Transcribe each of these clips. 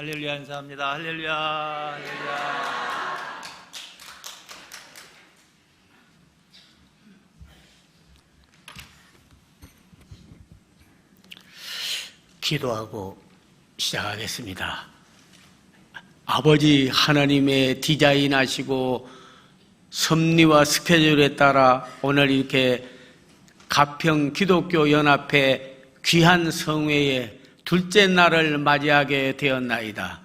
할렐루야 인사합니다. 할렐루야, 할렐루야. 기도하고 시작하겠습니다. 아버지 하나님의 디자인하시고 섭리와 스케줄에 따라 오늘 이렇게 가평 기독교 연합회 귀한 성회의 둘째 날을 맞이하게 되었나이다.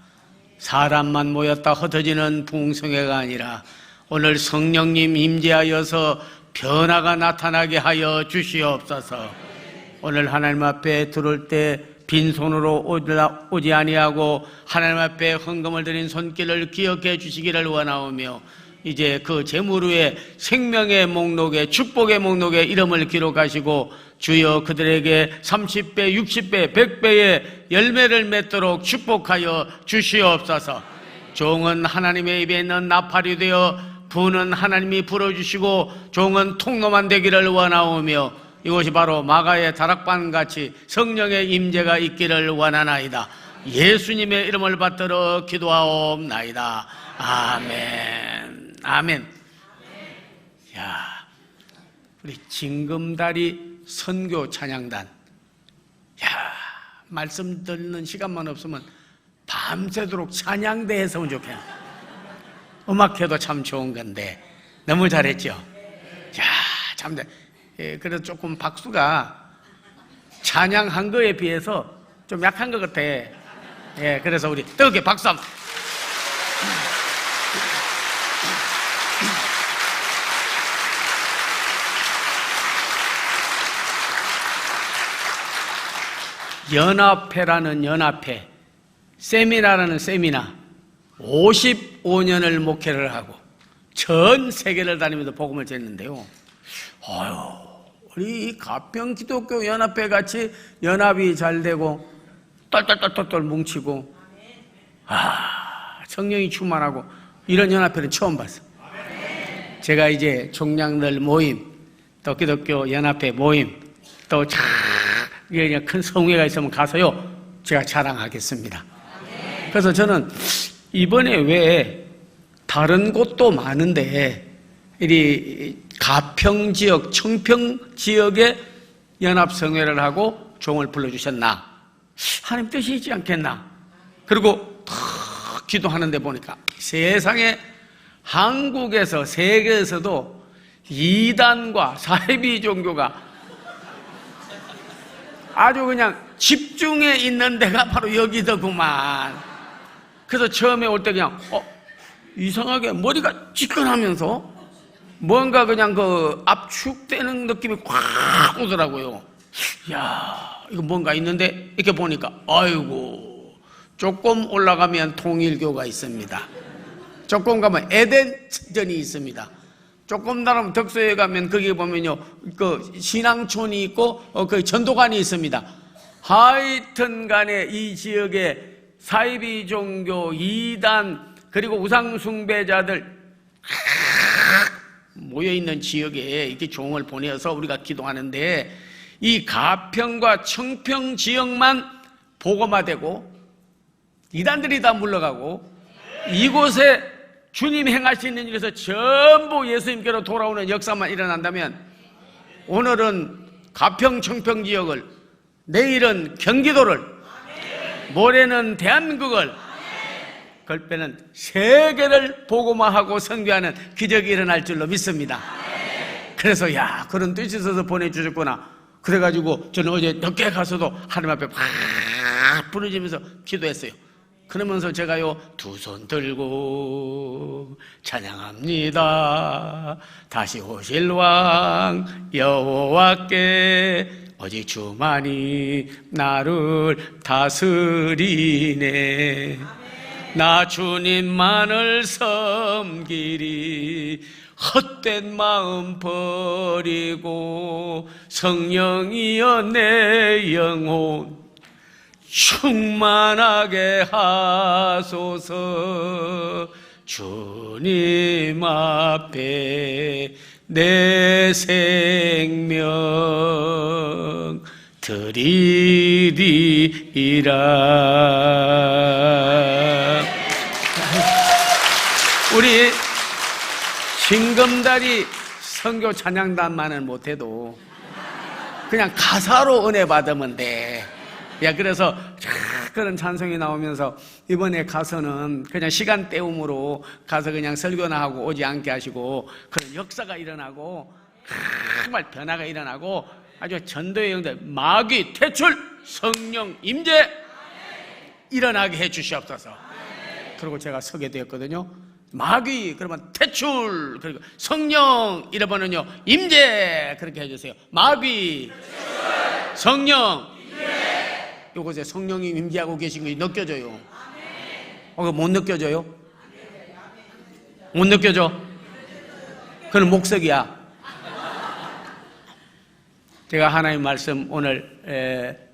사람만 모였다 흩어지는 부흥성회가 아니라 오늘 성령님 임재하여서 변화가 나타나게 하여 주시옵소서. 오늘 하나님 앞에 들어올 때 빈손으로 오지 아니하고 하나님 앞에 헌금을 드린 손길을 기억해 주시기를 원하오며, 이제 그 재물 위에 생명의 목록에 축복의 목록에 이름을 기록하시고 주여 그들에게 30배, 60배, 100배의 열매를 맺도록 축복하여 주시옵소서. 종은 하나님의 입에 있는 나팔이 되어 부는 하나님이 불어주시고 종은 통로만 되기를 원하오며, 이것이 바로 마가의 다락방같이 성령의 임재가 있기를 원하나이다. 예수님의 이름을 받들어 기도하옵나이다. 아멘. 아멘. 야, 우리 징금다리 선교 찬양단, 야, 말씀 듣는 시간만 없으면 밤새도록 찬양대 했으면 좋겠네. 음악회도 참 좋은 건데 너무 잘했죠. 야, 참. 예, 그래서 조금 박수가 찬양한 거에 비해서 좀 약한 것 같아. 예, 그래서 우리 뜨겁게 박수 한번. 연합회라는 연합회, 세미나라는 세미나, 55년을 목회를 하고 전 세계를 다니면서 복음을 전했는데요. 우리 가평 기독교 연합회 같이 연합이 잘 되고 똘똘똘똘 뭉치고, 성령이 충만하고 이런 연합회는 처음 봤어. 제가 이제 종량들 모임, 또 기독교 연합회 모임, 또 큰 성회가 있으면 가서요 제가 자랑하겠습니다. 그래서 저는 이번에 왜 다른 곳도 많은데 이 가평 지역, 청평 지역에 연합성회를 하고 종을 불러주셨나? 하나님 뜻이 있지 않겠나? 그리고 기도하는데 보니까 세상에, 한국에서, 세계에서도 이단과 사이비 종교가 아주 그냥 집중해 있는 데가 바로 여기더구만. 그래서 처음에 올 때 그냥 이상하게 머리가 찌끈하면서 뭔가 그냥 그 압축되는 느낌이 확 오더라고요. 야, 이거 뭔가 있는데 이렇게 보니까 아이고, 조금 올라가면 통일교가 있습니다. 조금 가면 에덴전이 있습니다. 조금 나가면 덕소에 가면 거기 보면요 그 신앙촌이 있고 그 전도관이 있습니다. 하여튼 간에 이 지역에 사이비 종교, 이단, 그리고 우상 숭배자들 모여있는 지역에 이렇게 종을 보내서 우리가 기도하는데, 이 가평과 청평 지역만 복음화되고 이단들이 다 물러가고 이곳에 주님 행하시는 일에서 전부 예수님께로 돌아오는 역사만 일어난다면, 오늘은 가평 청평 지역을, 내일은 경기도를, 모레는 대한민국을, 걸빼는 세계를 복음화하고 선교하는 기적이 일어날 줄로 믿습니다. 그래서 야, 그런 뜻이 있어서 보내주셨구나. 그래가지고 저는 어제 늦게 가서도 하나님 앞에 팍 부르짖으면서 기도했어요. 그러면서 제가요 두 손 들고 찬양합니다. 다시 오실 왕 여호와께 오직 주만이 나를 다스리네. 나 주님만을 섬기리. 헛된 마음 버리고 성령이여 내 영혼 충만하게 하소서. 주님 앞에 내 생명 드리리이라. 우리 징검다리 선교 찬양단만은 못해도 그냥 가사로 은혜 받으면 돼. 야, 그래서 그런 찬송이 나오면서 이번에 가서는 그냥 시간 때움으로 가서 그냥 설교나 하고 오지 않게 하시고 그런 역사가 일어나고 정말 변화가 일어나고 아주 전도의 영들 마귀 퇴출, 성령 임재 일어나게 해 주시옵소서. 그리고 제가 서게 되었거든요. 마귀 그러면 퇴출, 그리고 성령 이러면은요 임재 그렇게 해주세요. 마귀 성령 임재. 요것에 성령이 임재하고 계신 거 느껴져요? 그거 못 느껴져요? 못 느껴져? 그건 목석이야. 제가 하나님 말씀 오늘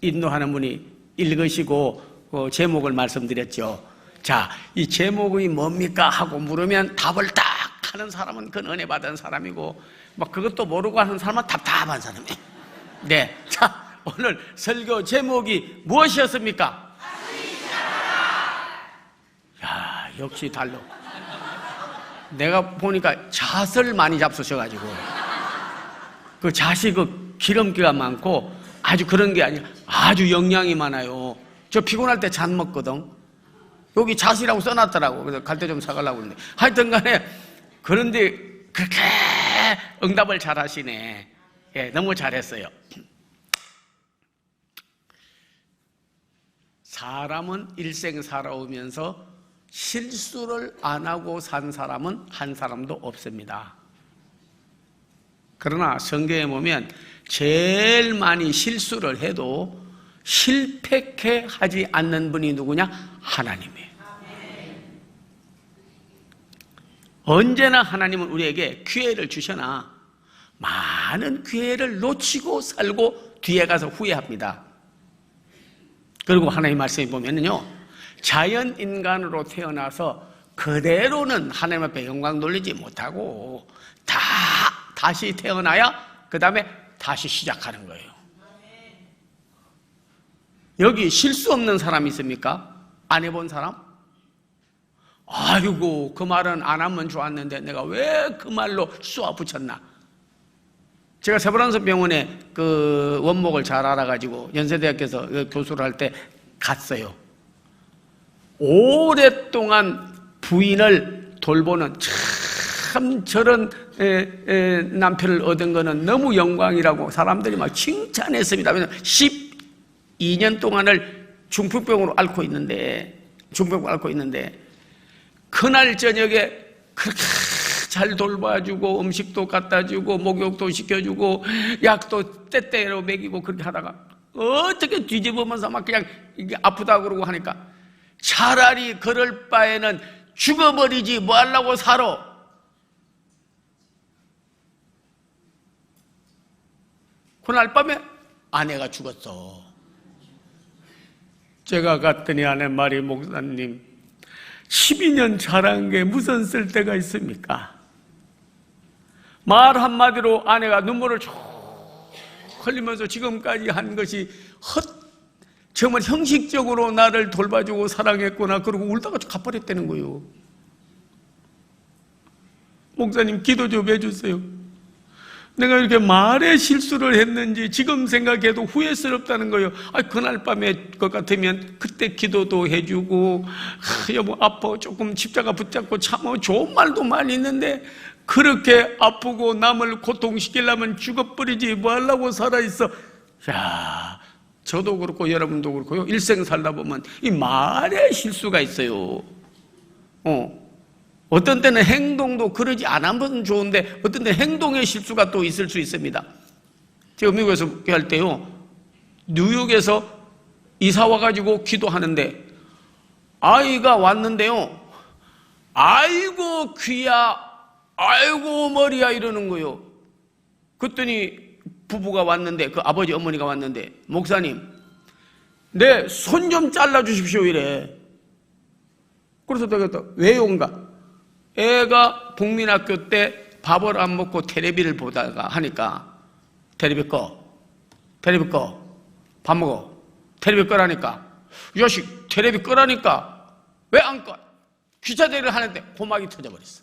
인도하는 분이 읽으시고 제목을 말씀드렸죠. 자, 이 제목이 뭡니까 하고 물으면 답을 딱 하는 사람은 그건 은혜 받은 사람이고 막 그것도 모르고 하는 사람은 답답한 사람이에요. 네, 자, 오늘 설교 제목이 무엇이었습니까? 야, 역시 달라. 내가 보니까 잣을 많이 잡수셔가지고 그 잣이 그 기름기가 많고 아주 그런 게 아니라 아주 영양이 많아요. 저 피곤할 때 잣 먹거든. 여기 잣이라고 써놨더라고. 그래서 갈 때 좀 사가려고 그러는데 하여튼 간에 그런데 그렇게 응답을 잘 하시네. 예, 너무 잘했어요. 사람은 일생 살아오면서 실수를 안 하고 산 사람은 한 사람도 없습니다. 그러나 성경에 보면 제일 많이 실수를 해도 실패케 하지 않는 분이 누구냐? 하나님이에요. 언제나 하나님은 우리에게 기회를 주셔나 많은 기회를 놓치고 살고 뒤에 가서 후회합니다. 그리고 하나님 말씀에 보면은요, 자연 인간으로 태어나서 그대로는 하나님 앞에 영광 돌리지 못하고 다시 태어나야 그 다음에 다시 시작하는 거예요. 여기 실수 없는 사람 있습니까? 안 해본 사람? 아이고, 그 말은 안 하면 좋았는데 내가 왜 그 말로 쏘아 붙였나? 제가 세브란스 병원에 그 원목을 잘 알아가지고 연세대학교에서 교수를 할 때 갔어요. 오랫동안 부인을 돌보는 참 저런 남편을 얻은 거는 너무 영광이라고 사람들이 막 칭찬했습니다. 12년 동안을 중풍병으로 앓고 있는데 그날 저녁에 그렇게 잘 돌봐주고 음식도 갖다 주고 목욕도 시켜주고 약도 때때로 먹이고 그렇게 하다가 어떻게 뒤집으면서 막 그냥 이게 아프다 그러고 하니까 차라리 그럴 바에는 죽어버리지 뭐 하려고 살아. 그날 밤에 아내가 죽었어. 제가 갔더니 아내 말이, 목사님 12년 자란 게 무슨 쓸데가 있습니까? 말 한마디로 아내가 눈물을 쭉 흘리면서 지금까지 한 것이 정말 형식적으로 나를 돌봐주고 사랑했구나 그러고 울다가 가버렸다는 거예요. 목사님 기도 좀 해주세요. 내가 이렇게 말에 실수를 했는지 지금 생각해도 후회스럽다는 거예요. 그날 밤에 것 같으면 그때 기도도 해주고 여보 아파 조금 십자가 붙잡고 참어 좋은 말도 많이 있는데 그렇게 아프고 남을 고통시키려면 죽어버리지 뭐 하려고 살아있어. 야, 저도 그렇고 여러분도 그렇고요. 일생 살다 보면 이 말에 실수가 있어요. 어떤 때는 행동도 그러지 않으면 좋은데 어떤 때는 행동의 실수가 또 있을 수 있습니다. 제가 미국에서 할 때요, 뉴욕에서 이사 와가지고 기도하는데 아이가 왔는데요, 아이고 귀야, 아이고 머리야 이러는 거예요. 그랬더니 부부가 왔는데, 그 아버지 어머니가 왔는데, 목사님 내 손 좀 잘라주십시오 이래. 그래서 내가 왜 온가? 애가 국민학교 때 밥을 안 먹고 텔레비를 보다가 하니까 텔레비 꺼, 밥 먹어, 텔레비 끄라니까, 이 자식 텔레비 끄라니까 왜 안 꺼? 귀차대를 하는데 고막이 터져버렸어.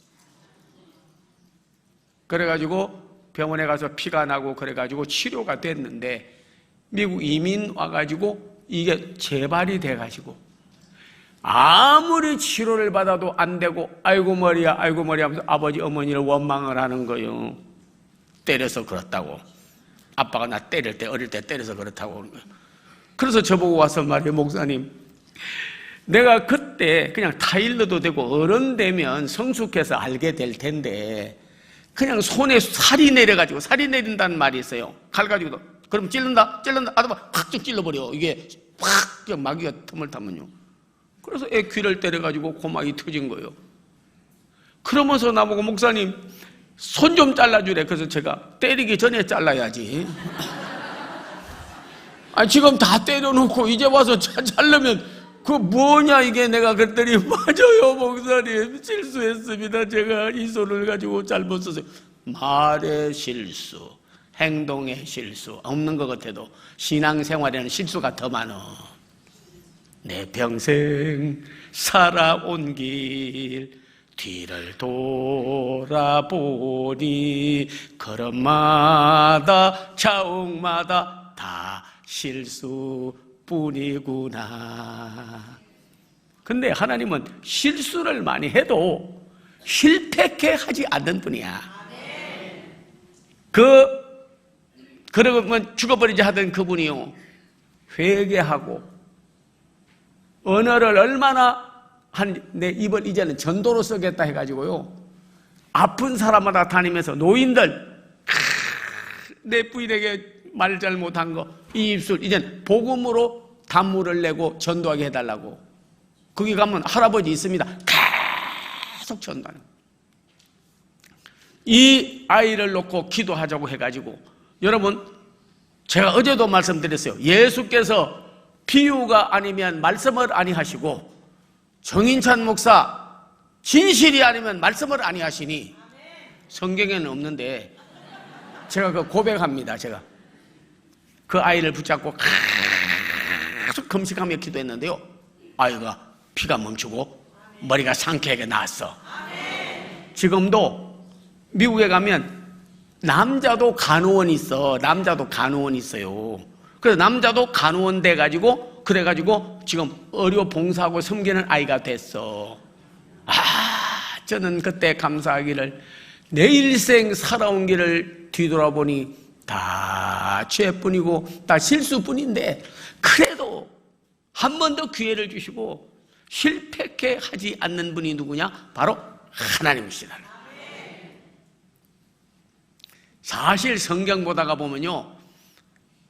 그래가지고 병원에 가서 피가 나고 그래가지고 치료가 됐는데 미국 이민 와가지고 이게 재발이 돼가지고 아무리 치료를 받아도 안 되고 아이고 머리야 아이고 머리 하면서 아버지 어머니를 원망을 하는 거예요. 때려서 그렇다고. 아빠가 나 때릴 때 어릴 때 때려서 그렇다고 그러는 거예요. 그래서 저보고 와서 말이에요. 목사님, 내가 그때 그냥 타일러도 되고 어른 되면 성숙해서 알게 될 텐데 그냥 손에 살이 내려가지고, 살이 내린다는 말이 있어요. 칼 가지고도. 그럼 찔른다 아더만 확 찔러버려. 이게 확 마귀가 틈을 타면요. 그래서 애 귀를 때려가지고 고막이 터진 거예요. 그러면서 나보고 목사님 손 좀 잘라주래. 그래서 제가 때리기 전에 잘라야지. 아니 지금 다 때려놓고 이제 와서 자르면 그 뭐냐 이게. 내가 그랬더니 맞아요 목사님, 실수했습니다. 제가 이 손을 가지고 잘못 썼어요. 말의 실수, 행동의 실수 없는 것 같아도 신앙생활에는 실수가 더 많아. 내 평생 살아온 길 뒤를 돌아보니 걸음마다 자옥마다 다 실수뿐이구나. 근데 하나님은 실수를 많이 해도 실패케 하지 않는 분이야. 그러면 죽어버리지 하던 그분이요, 회개하고 언어를 얼마나 내 입을 이제는 전도로 쓰겠다 해가지고요, 아픈 사람마다 다니면서 노인들 내 부인에게 말 잘못한 거 이 입술 이젠 복음으로 단물을 내고 전도하게 해달라고. 거기 가면 할아버지 있습니다. 계속 전도하는. 이 아이를 놓고 기도하자고 해가지고, 여러분 제가 어제도 말씀드렸어요. 예수께서 비유가 아니면 말씀을 아니하시고 정인찬 목사 진실이 아니면 말씀을 아니하시니 성경에는 없는데 제가 그 고백합니다. 제가 그 아이를 붙잡고 계속 금식하며 기도했는데요, 아이가 피가 멈추고 머리가 상쾌하게 나았어. 지금도 미국에 가면 남자도 간호원이 있어. 남자도 간호원이 있어요. 그래서 남자도 간호원 돼가지고 그래가지고 지금 의료 봉사하고 섬기는 아이가 됐어. 저는 그때 감사하기를 내 일생 살아온 길을 뒤돌아보니 다 죄뿐이고 다 실수뿐인데 그래도 한 번 더 기회를 주시고 실패케 하지 않는 분이 누구냐? 바로 하나님이시다. 사실 성경 보다가 보면요,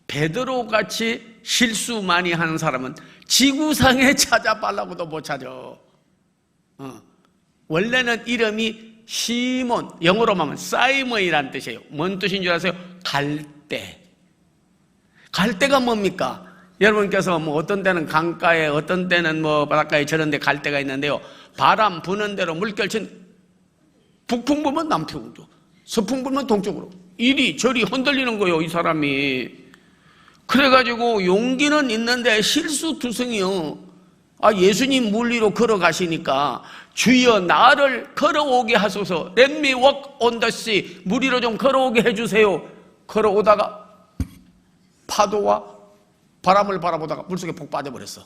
베드로같이 실수 많이 하는 사람은 지구상에 찾아달라고도 못 찾아. 원래는 이름이 시몬, 영어로 하면 사이먼이라는 뜻이에요. 뭔 뜻인 줄 아세요? 갈대. 갈대가 뭡니까? 여러분께서 뭐 어떤 때는 강가에, 어떤 때는 뭐 바닷가에 저런 데 갈대가 있는데요, 바람 부는 대로 물결친, 북풍 불면 남쪽으로, 서풍 불면 동쪽으로 이리저리 흔들리는 거예요, 이 사람이. 그래가지고 용기는 있는데 실수투성이요. 예수님 물 위로 걸어가시니까 주여 나를 걸어오게 하소서, Let me walk on the sea, 물 위로 좀 걸어오게 해주세요. 걸어오다가 파도와 바람을 바라보다가 물속에 폭 빠져버렸어.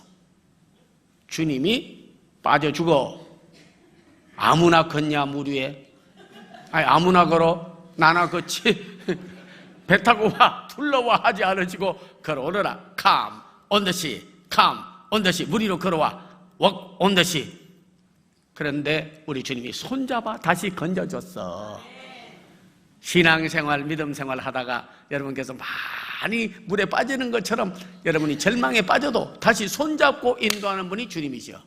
주님이 빠져 죽어. 아무나 걷냐 물 위에? 아무나 걸어? 나나 걷지. 배 타고 와, 둘러와 하지 않으시고 걸어오너라. Come on the sea, come on the sea. 물 위로 걸어와. Walk on the sea. 그런데 우리 주님이 손잡아 다시 건져줬어. 신앙생활, 믿음생활 하다가 여러분께서 많이 물에 빠지는 것처럼 여러분이 절망에 빠져도 다시 손잡고 인도하는 분이 주님이시여.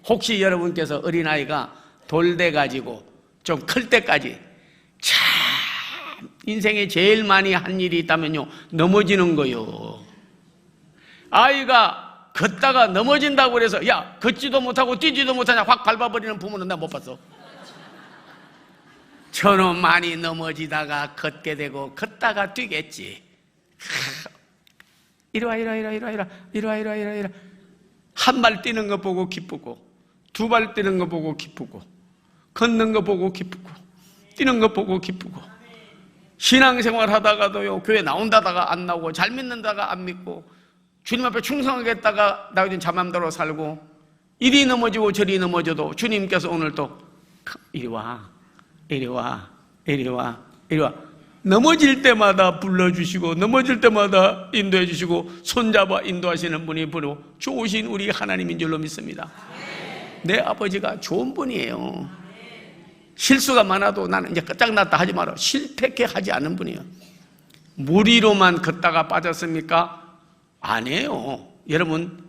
혹시 여러분께서 어린아이가 돌돼가지고 좀 클 때까지 참 인생에 제일 많이 한 일이 있다면요, 넘어지는 거요. 아이가 걷다가 넘어진다고 그래서 야 걷지도 못하고 뛰지도 못하냐 확 밟아버리는 부모는 나 못 봤어. 저는 많이 넘어지다가 걷게 되고 걷다가 뛰겠지. 이리와 한 발 뛰는 거 보고 기쁘고 두 발 뛰는 거 보고 기쁘고, 걷는 거 보고 기쁘고, 뛰는 거 보고 기쁘고, 신앙생활 하다가도요, 교회 나온다다가 안 나오고, 잘 믿는다가 안 믿고, 주님 앞에 충성하겠다가 나중에 자맘대로 살고, 이리 넘어지고 저리 넘어져도 주님께서 오늘 또 이리 와, 이리 와, 이리 와, 이리 와. 넘어질 때마다 불러주시고, 넘어질 때마다 인도해 주시고, 손잡아 인도하시는 분이 바로 좋으신 우리 하나님인 줄로 믿습니다. 내 아버지가 좋은 분이에요. 실수가 많아도 나는 이제 끝장났다 하지 마라. 실패케 하지 않은 분이에요. 무리로만 걷다가 빠졌습니까? 아니에요. 여러분,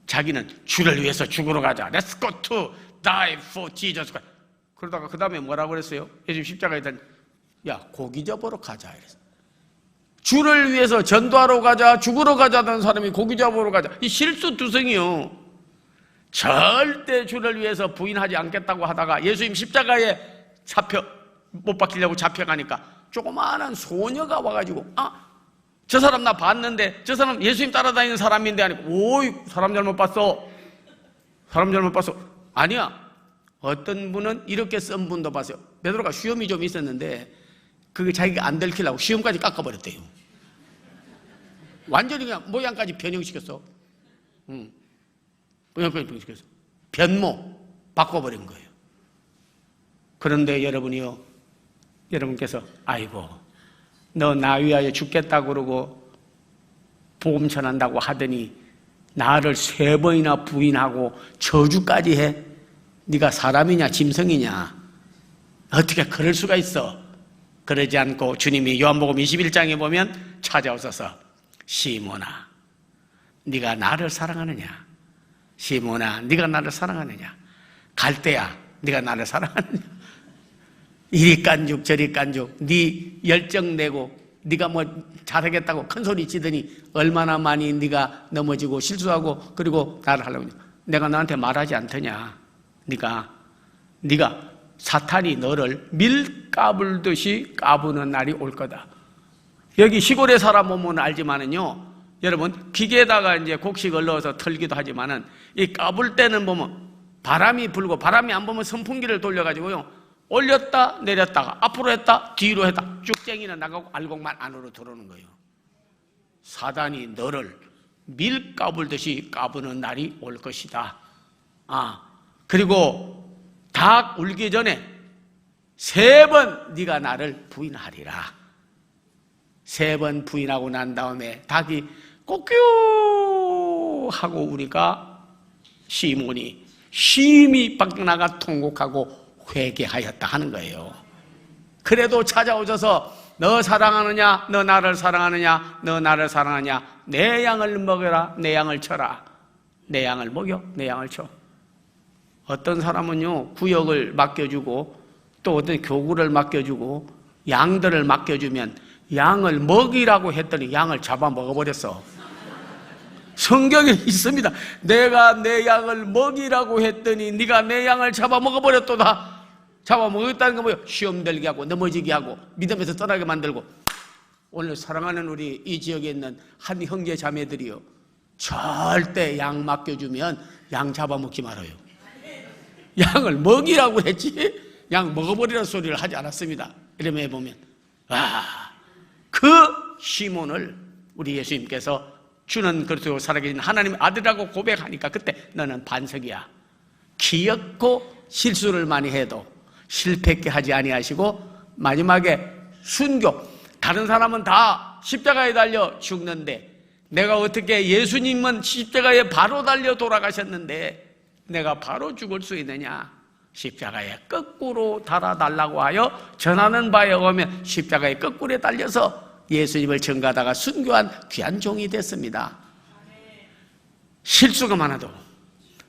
자기는 주를 위해서 죽으러 가자. Let's go to die for Jesus. 그러다가 그 다음에 뭐라고 그랬어요? 예수 십자가에 단, 야, 고기 잡으러 가자. 이랬어요. 주를 위해서 전도하러 가자, 죽으러 가자던 사람이 고기 잡으러 가자. 이 실수투성이요. 절대 주를 위해서 부인하지 않겠다고 하다가 예수님 십자가에 못 박히려고 잡혀가니까 조그마한 소녀가 와가지고, 저 사람 나 봤는데, 저 사람 예수님 따라다니는 사람인데, 하니까, 오이, 사람 잘못 봤어. 사람 잘못 봤어. 아니야. 어떤 분은 이렇게 쓴 분도 봤어요. 베드로가 시험이 좀 있었는데, 그게 자기가 안 들키려고 시험까지 깎아버렸대요. 완전히 그냥 모양까지 변형시켰어. 모양까지 변형시켰어. 변모, 바꿔버린 거예요. 그런데 여러분이요, 여러분께서, 아이고, 너 나 위하여 죽겠다고 그러고 복음 전한다고 하더니 나를 3번이나 부인하고 저주까지 해? 네가 사람이냐 짐승이냐? 어떻게 그럴 수가 있어? 그러지 않고 주님이 요한복음 21장에 보면 찾아오셔서, 시몬아, 네가 나를 사랑하느냐? 시몬아, 네가 나를 사랑하느냐? 갈대야, 네가 나를 사랑하느냐? 이리 깐죽 저리 깐죽, 네 열정 내고 네가 뭐 잘하겠다고 큰 소리 치더니 얼마나 많이 네가 넘어지고 실수하고 그리고 나를 하려고 하냐? 내가 너한테 말하지 않더냐? 네가 사탄이 너를 밀 까불듯이 까부는 날이 올 거다. 여기 시골에 살아 보면 알지만은요, 여러분 기계에다가 이제 곡식을 넣어서 털기도 하지만은 이 까불 때는 보면 바람이 불고, 바람이 안 불면 선풍기를 돌려가지고요, 올렸다 내렸다가 앞으로 했다 뒤로 했다 쭉쟁이는 나가고 알곡만 안으로 들어오는 거예요. 사단이 너를 밀 까불듯이 까부는 날이 올 것이다. 그리고 닭 울기 전에 3번 네가 나를 부인하리라. 3번 부인하고 난 다음에 닭이 꼬끼우 하고 우리가 시몬이 심히 밖나가 통곡하고 회개하였다 하는 거예요. 그래도 찾아오셔서 너 사랑하느냐? 너 나를 사랑하느냐? 너 나를 사랑하냐? 내 양을 먹여라. 내 양을 쳐라. 내 양을 먹여. 내 양을 쳐. 어떤 사람은요, 구역을 맡겨주고 또 어떤 교구를 맡겨주고 양들을 맡겨주면 양을 먹이라고 했더니 양을 잡아 먹어버렸어. 성경에 있습니다. 내가 내 양을 먹이라고 했더니 네가 내 양을 잡아 먹어버렸도다. 잡아 먹었다는 건 뭐예요? 시험 들게 하고 넘어지게 하고 믿음에서 떠나게 만들고. 오늘 사랑하는 우리 이 지역에 있는 한 형제 자매들이요, 절대 양 맡겨주면 양 잡아먹지 말아요. 양을 먹이라고 했지 양 먹어버리라는 소리를 하지 않았습니다. 이러면 보면 그 시몬을 우리 예수님께서 주는 그리스도 살아계신 하나님의 아들이라고 고백하니까 그때 너는 반석이야. 기엽고 실수를 많이 해도 실패하게 하지 아니하시고 마지막에 순교. 다른 사람은 다 십자가에 달려 죽는데 내가 어떻게, 예수님은 십자가에 바로 달려 돌아가셨는데 내가 바로 죽을 수 있느냐? 십자가에 거꾸로 달아달라고 하여 전하는 바에 오면 십자가에 거꾸로 달려서 예수님을 전가하다가 순교한 귀한 종이 됐습니다. 실수가 많아도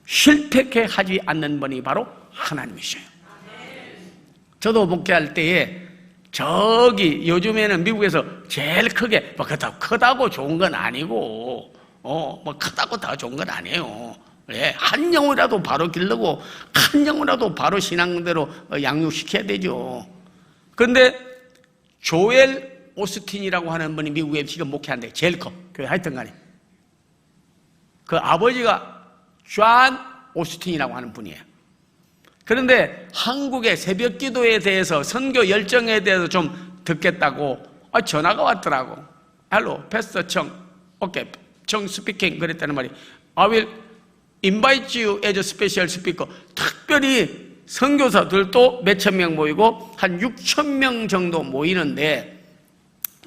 실패케 하지 않는 분이 바로 하나님이셔요. 저도 목회할 때에 저기 요즘에는 미국에서 제일 크게 뭐 크다고 좋은 건 아니고 뭐 크다고 다 좋은 건 아니에요. 예, 한 영혼이라도 바로 기르고 한 영혼이라도 바로 신앙대로 양육시켜야 되죠. 그런데 조엘 오스틴이라고 하는 분이 미국에 지금 목회하는데 제일 커. 교회 하여튼 간에 그 아버지가 존 오스틴이라고 하는 분이에요. 그런데 한국의 새벽 기도에 대해서, 선교 열정에 대해서 좀 듣겠다고 전화가 왔더라고. Hello, Pastor Chung. Okay, Chung speaking. 그랬다는 말이, I will invite you as a special speaker. 특별히 선교사들도 몇천 명 모이고 한 6천 명 정도 모이는데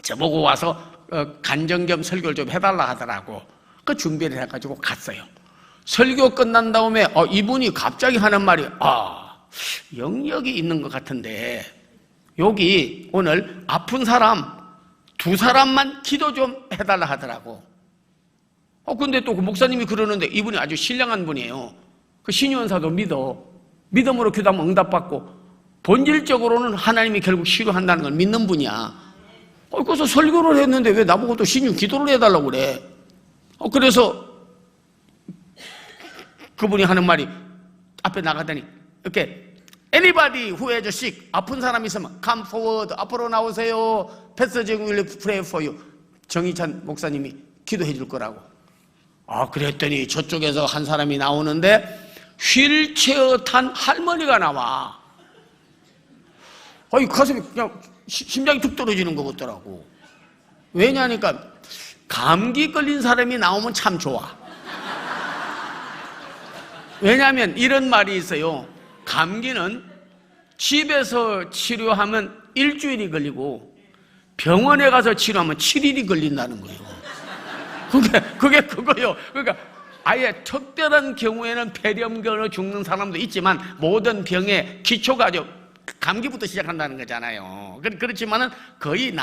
저보고 와서 간정 겸 설교를 좀 해달라 하더라고. 그 준비를 해가지고 갔어요. 설교 끝난 다음에 이분이 갑자기 하는 말이, 영역이 있는 것 같은데 여기 오늘 아픈 사람 2사람만 기도 좀 해달라 하더라고. 근데 또 그 목사님이 그러는데 이분이 아주 신령한 분이에요. 그 신유원사도 믿음으로 기도하면 응답받고 본질적으로는 하나님이 결국 치료한다는 걸 믿는 분이야. 그래서 설교를 했는데 왜 나보고 또 신유 기도를 해달라고 그래. 그래서 그분이 하는 말이, 앞에 나가더니 이렇게 Anybody who has a sick, 아픈 사람 있으면 come forward, 앞으로 나오세요. Pastor Jung will pray for you. 정희찬 목사님이 기도해 줄 거라고. 그랬더니 저쪽에서 한 사람이 나오는데 휠체어 탄 할머니가 나와. 가슴이 그냥 심장이 툭 떨어지는 것 같더라고. 왜냐니까 감기 걸린 사람이 나오면 참 좋아. 왜냐하면 이런 말이 있어요. 감기는 집에서 치료하면 일주일이 걸리고 병원에 가서 치료하면 7일이 걸린다는 거예요. 그게 그거요. 그러니까 아예 특별한 경우에는 폐렴으로 죽는 사람도 있지만 모든 병의 기초가 감기부터 시작한다는 거잖아요. 그렇지만은 거의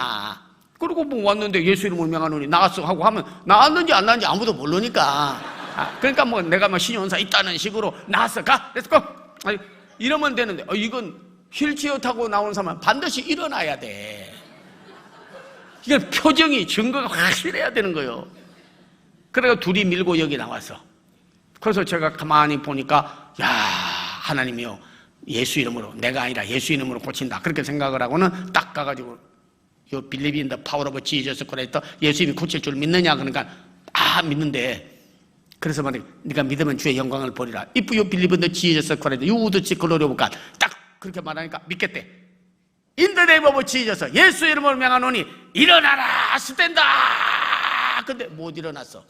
그리고 뭐 왔는데 예수 이름으로 명하노니 나았어 하고 하면 나았는지 안 나았는지 아무도 모르니까. 그러니까 뭐 내가 뭐 신유원사 있다는 식으로 나았어 가 렛츠고 이러면 되는데 이건 휠체어 타고 나오는 사람은 반드시 일어나야 돼. 이건 표정이 증거가 확실해야 되는 거예요. 그래서 둘이 밀고 여기 나왔어. 그래서 제가 가만히 보니까 하나님이요, 예수 이름으로, 내가 아니라 예수 이름으로 고친다 그렇게 생각을 하고는 딱 가가지고 You believe in the power of Jesus Christ, 예수 이름이 고칠 줄 믿느냐. 그러니까 믿는데. 그래서 말해, 네가 믿으면 주의 영광을 보리라. If you believe in the Jesus Christ, you would see glory of God. 딱 그렇게 말하니까 믿겠대. In the name of Jesus, 예수 이름으로 명하노니 일어나라 스탠다. 근데 못 일어났어.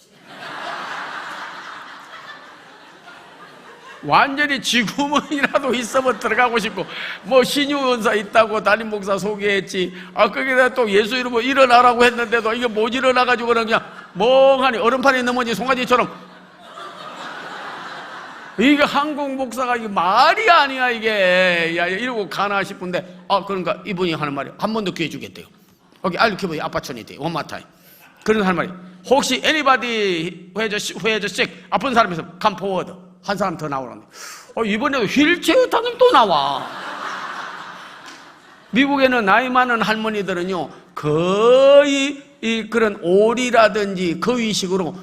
완전히 지구멍이라도 있으면 들어가고 싶고, 뭐 신유원사 있다고 담임 목사 소개했지. 거기다 또 예수 이름으로 일어나라고 했는데도 이게 못 일어나가지고 그냥 멍하니 얼음판에 넘어진 송아지처럼. 이게 한국 목사가 이게 말이 아니야 이게. 이러고 가나 싶은데 그러니까 이분이 하는 말이 한 번 더 기회 주겠대요. 여기 I'll give you opportunity one more time. 그런 하는 말이, 혹시 anybody who has sick, 아픈 사람에서 come forward. 한 사람 더 나오는데 이번에도 휠체어 타는 또 나와. 미국에는 나이 많은 할머니들은요 거의 그런 오리라든지 거위식으로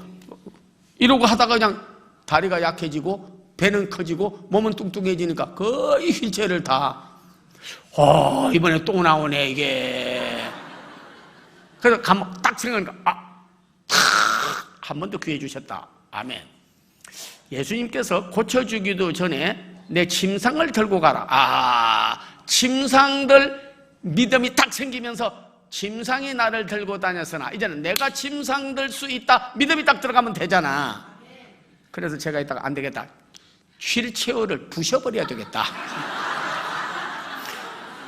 이러고 하다가 그냥 다리가 약해지고 배는 커지고 몸은 뚱뚱해지니까 거의 휠체어를 타. 이번에 또 나오네 이게. 그래서 딱 생각하니까 한 번 더 기회 주셨다. 아멘. 예수님께서 고쳐주기도 전에 내 침상을 들고 가라. 침상들 믿음이 딱 생기면서 침상이 나를 들고 다녔으나 이제는 내가 침상 들 수 있다. 믿음이 딱 들어가면 되잖아. 그래서 제가 이따가 안 되겠다, 휠체어를 부셔버려야 되겠다.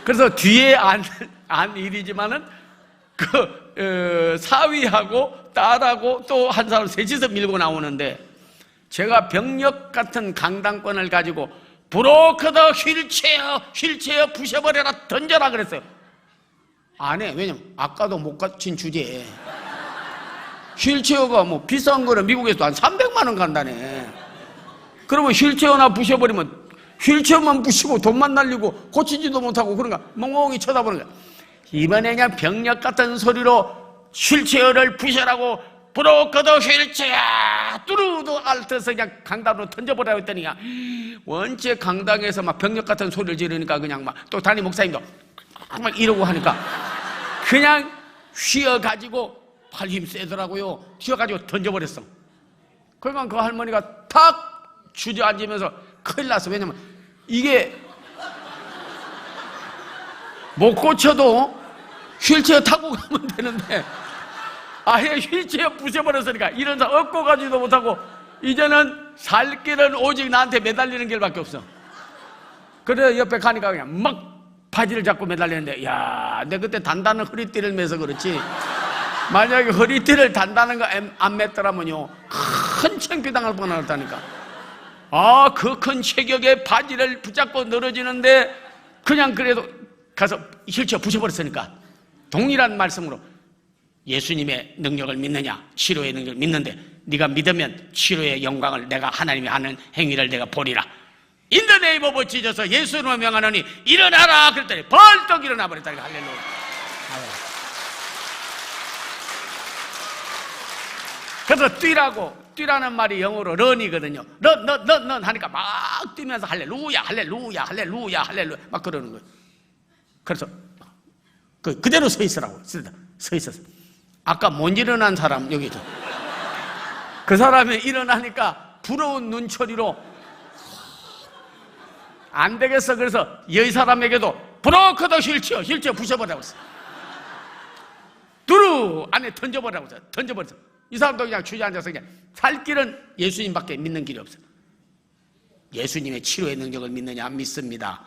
그래서 뒤에 안 일이지만은 사위하고 딸하고 또 한 사람 셋이서 밀고 나오는데, 제가 병력 같은 강당권을 가지고 브로커더 휠체어 부셔버려라, 던져라 그랬어요. 안 해. 왜냐면 아까도 못 갖춘 주제에 휠체어가 뭐 비싼 거는 미국에서도 한 300만 원 간다네. 그러면 휠체어나 부셔버리면 휠체어만 부시고 돈만 날리고 고치지도 못하고 그런가 멍멍이 쳐다보는 거야. 이번에 그냥 병력 같은 소리로 휠체어를 부셔라고 브로커더 휠체어 뚜루도 알트서 그냥 강당으로 던져버리라고 했더니 원체 강당에서 막 병력 같은 소리를 지르니까 그냥 막 또 담임 목사님도 막 이러고 하니까 그냥 휘어가지고 팔 힘 세더라고요. 휘어가지고 던져버렸어. 그러니까 그 할머니가 탁 주저앉으면서 큰일 났어. 왜냐면 이게 못 고쳐도 휠체어 타고 가면 되는데 아예 휠체어 부셔버렸으니까 이런 사 업고 가지도 못하고 이제는 살 길은 오직 나한테 매달리는 길밖에 없어. 그래 옆에 가니까 그냥 막 바지를 잡고 매달리는데, 야, 내 그때 단단한 허리띠를 매서 그렇지 만약에 허리띠를 단단한 거 안 맸더라면요 큰 창피당할 뻔하다니까. 아, 그 큰 체격에 바지를 붙잡고 늘어지는데 그냥 그래도 가서 휠체어 부셔버렸으니까 동일한 말씀으로 예수님의 능력을 믿느냐, 치료의 능력을 믿는데 네가 믿으면 치료의 영광을 내가 하나님이 하는 행위를 내가 보리라. In the name of Jesus, 예수로 명하노니 일어나라 그랬더니 벌떡 일어나 버렸다니까. 할렐루야. 그래서 뛰라는 말이 영어로 run이거든요. run 하니까 막 뛰면서 할렐루야 할렐루야 할렐루야 할렐루야 막 그러는 거예요. 그래서 그대로 서 있으라고 서 있었어. 아까 못 일어난 사람 여기도 그 사람이 일어나니까 부러운 눈초리로 안 되겠어. 그래서 이 사람에게도 브로커도 휠체어 부셔버리라고 했어. 두루 안에 던져버리라고 했어. 던져버렸어. 이 사람도 그냥 주저앉아서 그냥 살 길은 예수님밖에 믿는 길이 없어. 예수님의 치료의 능력을 믿느냐? 믿습니다.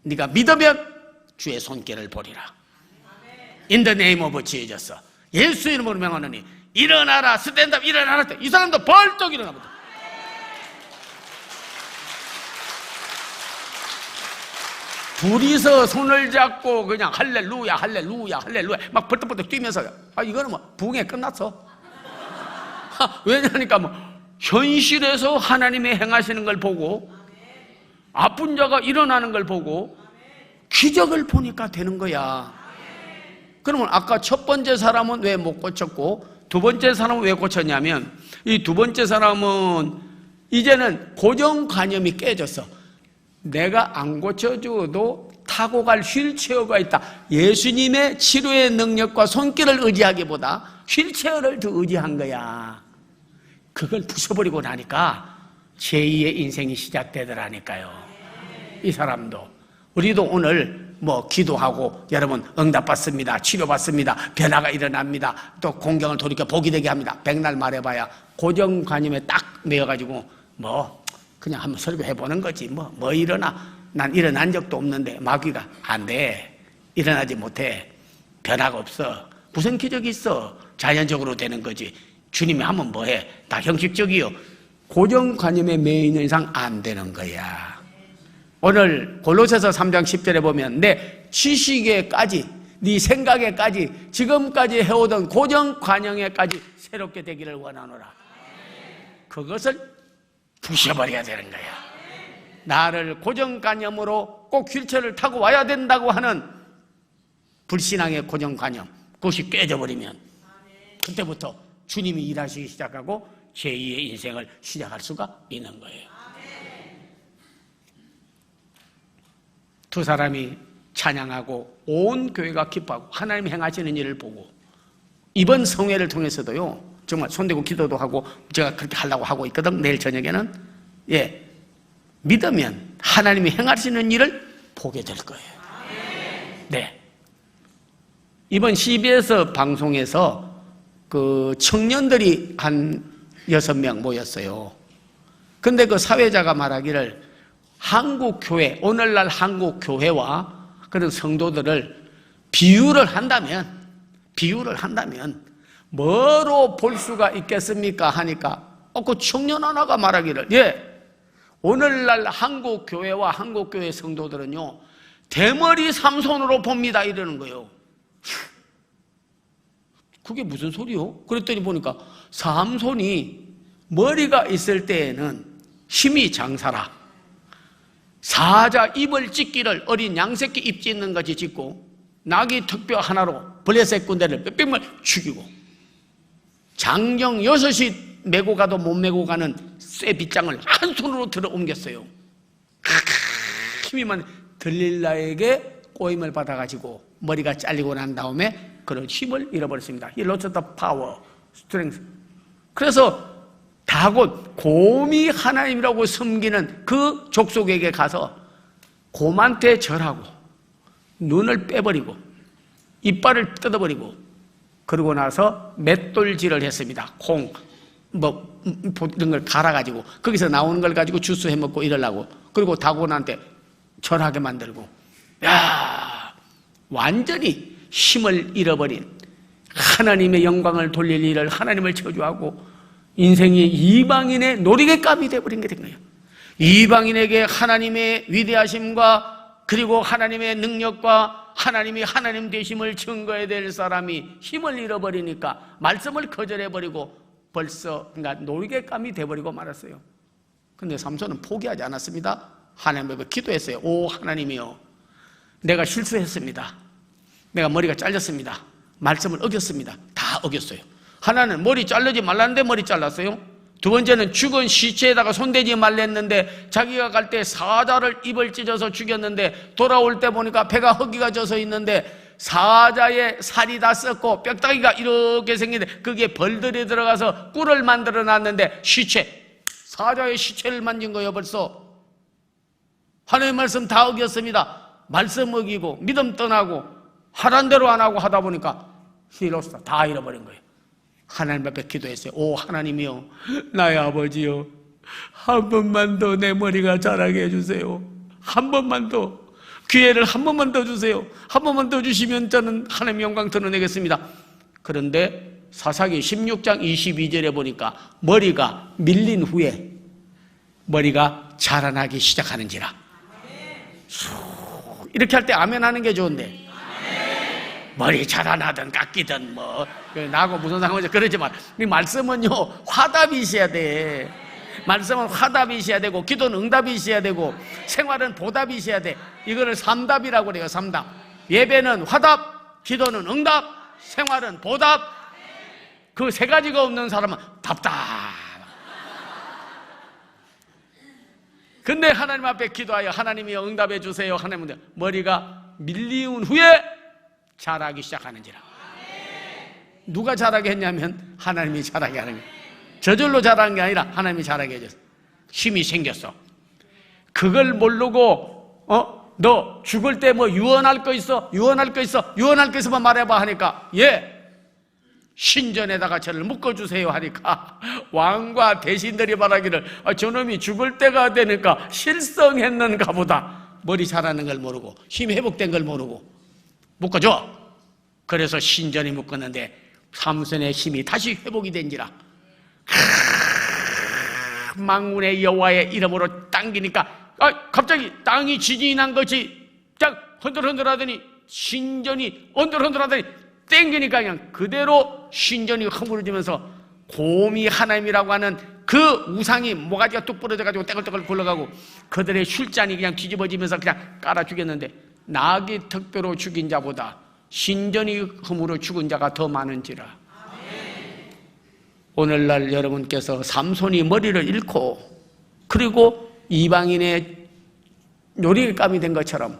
네가 믿으면 주의 손길을 보리라. In the name of Jesus. 예수 이름으로 명하노니 일어나라. 스탠드업 일어나라. 이 사람도 벌떡 일어나거든. 둘이서 손을 잡고 그냥 할렐루야 할렐루야 할렐루야 막 벌떡벌떡 뛰면서 이거는 뭐 부흥회 끝났어. 왜냐니까 뭐 현실에서 하나님의 행하시는 걸 보고 아픈 자가 일어나는 걸 보고 기적을 보니까 되는 거야. 그러면 아까 첫 번째 사람은 왜 못 고쳤고 두 번째 사람은 왜 고쳤냐면 이 두 번째 사람은 이제는 고정관념이 깨졌어. 내가 안 고쳐줘도 타고 갈 휠체어가 있다. 예수님의 치료의 능력과 손길을 의지하기보다 휠체어를 더 의지한 거야. 그걸 부숴버리고 나니까 제2의 인생이 시작되더라니까요. 이 사람도. 우리도 오늘 뭐 기도하고 여러분 응답받습니다. 치료받습니다. 변화가 일어납니다. 또 공경을 돌이켜 복이 되게 합니다. 백날 말해봐야 고정관념에 딱 매여가지고 뭐 그냥 한번 설교해보는 거지. 뭐 일어나. 난 일어난 적도 없는데 마귀가 안 돼. 일어나지 못해. 변화가 없어. 무슨 기적이 있어. 자연적으로 되는 거지. 주님이 하면 뭐해. 다 형식적이요. 고정관념에 매여 있는 이상 안 되는 거야. 오늘 골로새서 3장 10절에 보면 내 지식에까지 네 생각에까지 지금까지 해오던 고정관념에까지 새롭게 되기를 원하노라. 그것을 부셔버려야 되는 거야. 나를 고정관념으로 꼭 휠체어를 타고 와야 된다고 하는 불신앙의 고정관념, 그것이 깨져버리면 그때부터 주님이 일하시기 시작하고 제2의 인생을 시작할 수가 있는 거예요. 두 사람이 찬양하고 온 교회가 기뻐하고 하나님이 행하시는 일을 보고 이번 성회를 통해서도요 정말 손대고 기도도 하고 제가 그렇게 하려고 하고 있거든. 내일 저녁에는 믿으면 하나님이 행하시는 일을 보게 될 거예요. 네. 이번 CBS 방송에서 그 청년들이 한 6명 모였어요. 근데 그 사회자가 말하기를 한국 교회, 오늘날 한국 교회와 그런 성도들을 비유를 한다면 뭐로 볼 수가 있겠습니까? 하니까 그 청년 하나가 말하기를 오늘날 한국 교회와 한국 교회 성도들은요 대머리 삼손으로 봅니다 이러는 거예요. 그게 무슨 소리요? 그랬더니 보니까 삼손이 머리가 있을 때에는 힘이 장사라. 사자 입을 찢기를 어린 양새끼 입 찢는 것이 찢고 나귀 턱뼈 하나로 블레셋 군대를 빽빽을 죽이고 장정 6이 메고 가도 못 메고 가는 쇠 빗장을 한 손으로 들어 옮겼어요. 힘이만 들릴라에게 꼬임을 받아가지고 머리가 잘리고 난 다음에 그런 힘을 잃어버렸습니다. He lost the power, strength. 그래서 다곤, 곰이 하나님이라고 섬기는 그 족속에게 가서 곰한테 절하고 눈을 빼버리고 이빨을 뜯어버리고 그러고 나서 맷돌질을 했습니다. 콩, 이런 걸 갈아가지고 거기서 나오는 걸 가지고 주스 해먹고 이러려고. 그리고 다곤한테 절하게 만들고. 야, 완전히 힘을 잃어버린, 하나님의 영광을 돌릴 일을 하나님을 저주하고 인생이 이방인의 놀이개감이 되어버린 게 된 거예요. 이방인에게 하나님의 위대하심과 그리고 하나님의 능력과 하나님이 하나님 되심을 증거해야 될 사람이 힘을 잃어버리니까 말씀을 거절해버리고 벌써 그러니까 놀이개감이 돼버리고 말았어요. 근데 삼손은 포기하지 않았습니다. 하나님 앞에 기도했어요. 오 하나님이요, 내가 실수했습니다. 내가 머리가 잘렸습니다. 말씀을 어겼습니다. 다 어겼어요. 하나는 머리 자르지 말라는데 머리 잘랐어요. 두 번째는 죽은 시체에다가 손대지 말랬는데 자기가 갈 때 사자를 입을 찢어서 죽였는데 돌아올 때 보니까 배가 허기가 져서 있는데 사자의 살이 다 썩고 뼈다귀가 이렇게 생긴데 거기에 벌들이 들어가서 꿀을 만들어 놨는데 시체, 사자의 시체를 만진 거예요. 벌써 하나님의 말씀 다 어겼습니다. 말씀 어기고 믿음 떠나고 하란 대로 안 하고 하다 보니까 이로써 다 잃어버린 거예요. 하나님 앞에 기도했어요. 오 하나님이요, 나의 아버지요, 한 번만 더 내 머리가 자라게 해주세요. 한 번만 더 기회를 한 번만 더 주세요. 한 번만 더 주시면 저는 하나님의 영광 드러내겠습니다. 그런데 사사기 16장 22절에 보니까 머리가 밀린 후에 머리가 자라나기 시작하는지라. 이렇게 할 때 아멘 하는 게 좋은데 머리 자라나든 깎이든 나하고 무슨 상관이지. 그러지만 이 말씀은요 화답이 있어야 돼. 말씀은 화답이 있어야 되고 기도는 응답이 있어야 되고 생활은 보답이 있어야 돼. 이거를 삼답이라고 그래요. 삼답. 예배는 화답, 기도는 응답, 생활은 보답. 그 세 가지가 없는 사람은 답답. 근데 하나님 앞에 기도하여 하나님이 응답해 주세요. 하나님은 머리가 밀리운 후에 자라기 시작하는지라. 누가 자라게 했냐면 하나님이 자라게 하는 거예요. 저절로 자라는 게 아니라 하나님이 자라게 해줬어. 힘이 생겼어. 그걸 모르고 너 죽을 때 유언할 거 있어? 유언할 거 있어? 유언할 거 있으면 말해봐 하니까 신전에다가 저를 묶어주세요 하니까 왕과 대신들이 말하기를 저놈이 죽을 때가 되니까 실성했는가 보다. 머리 자라는 걸 모르고 힘 회복된 걸 모르고 묶어줘. 그래서 신전이 묶었는데 삼손의 힘이 다시 회복이 된지라. 망군의 여호와의 이름으로 당기니까 갑자기 땅이 지진이 난 것이 딱 흔들흔들하더니 신전이 흔들흔들하더니 땡기니까 그냥 그대로 신전이 허물어지면서 곰이 하나님이라고 하는 그 우상이 모가지가 뚝 부러져가지고 떼글떼글 굴러가고 그들의 술잔이 그냥 뒤집어지면서 그냥 깔아 죽였는데 나귀 턱뼈로 죽인 자보다 신전이 흠으로 죽은 자가 더 많은지라. 오늘날 여러분께서 삼손이 머리를 잃고 그리고 이방인의 요리감이 된 것처럼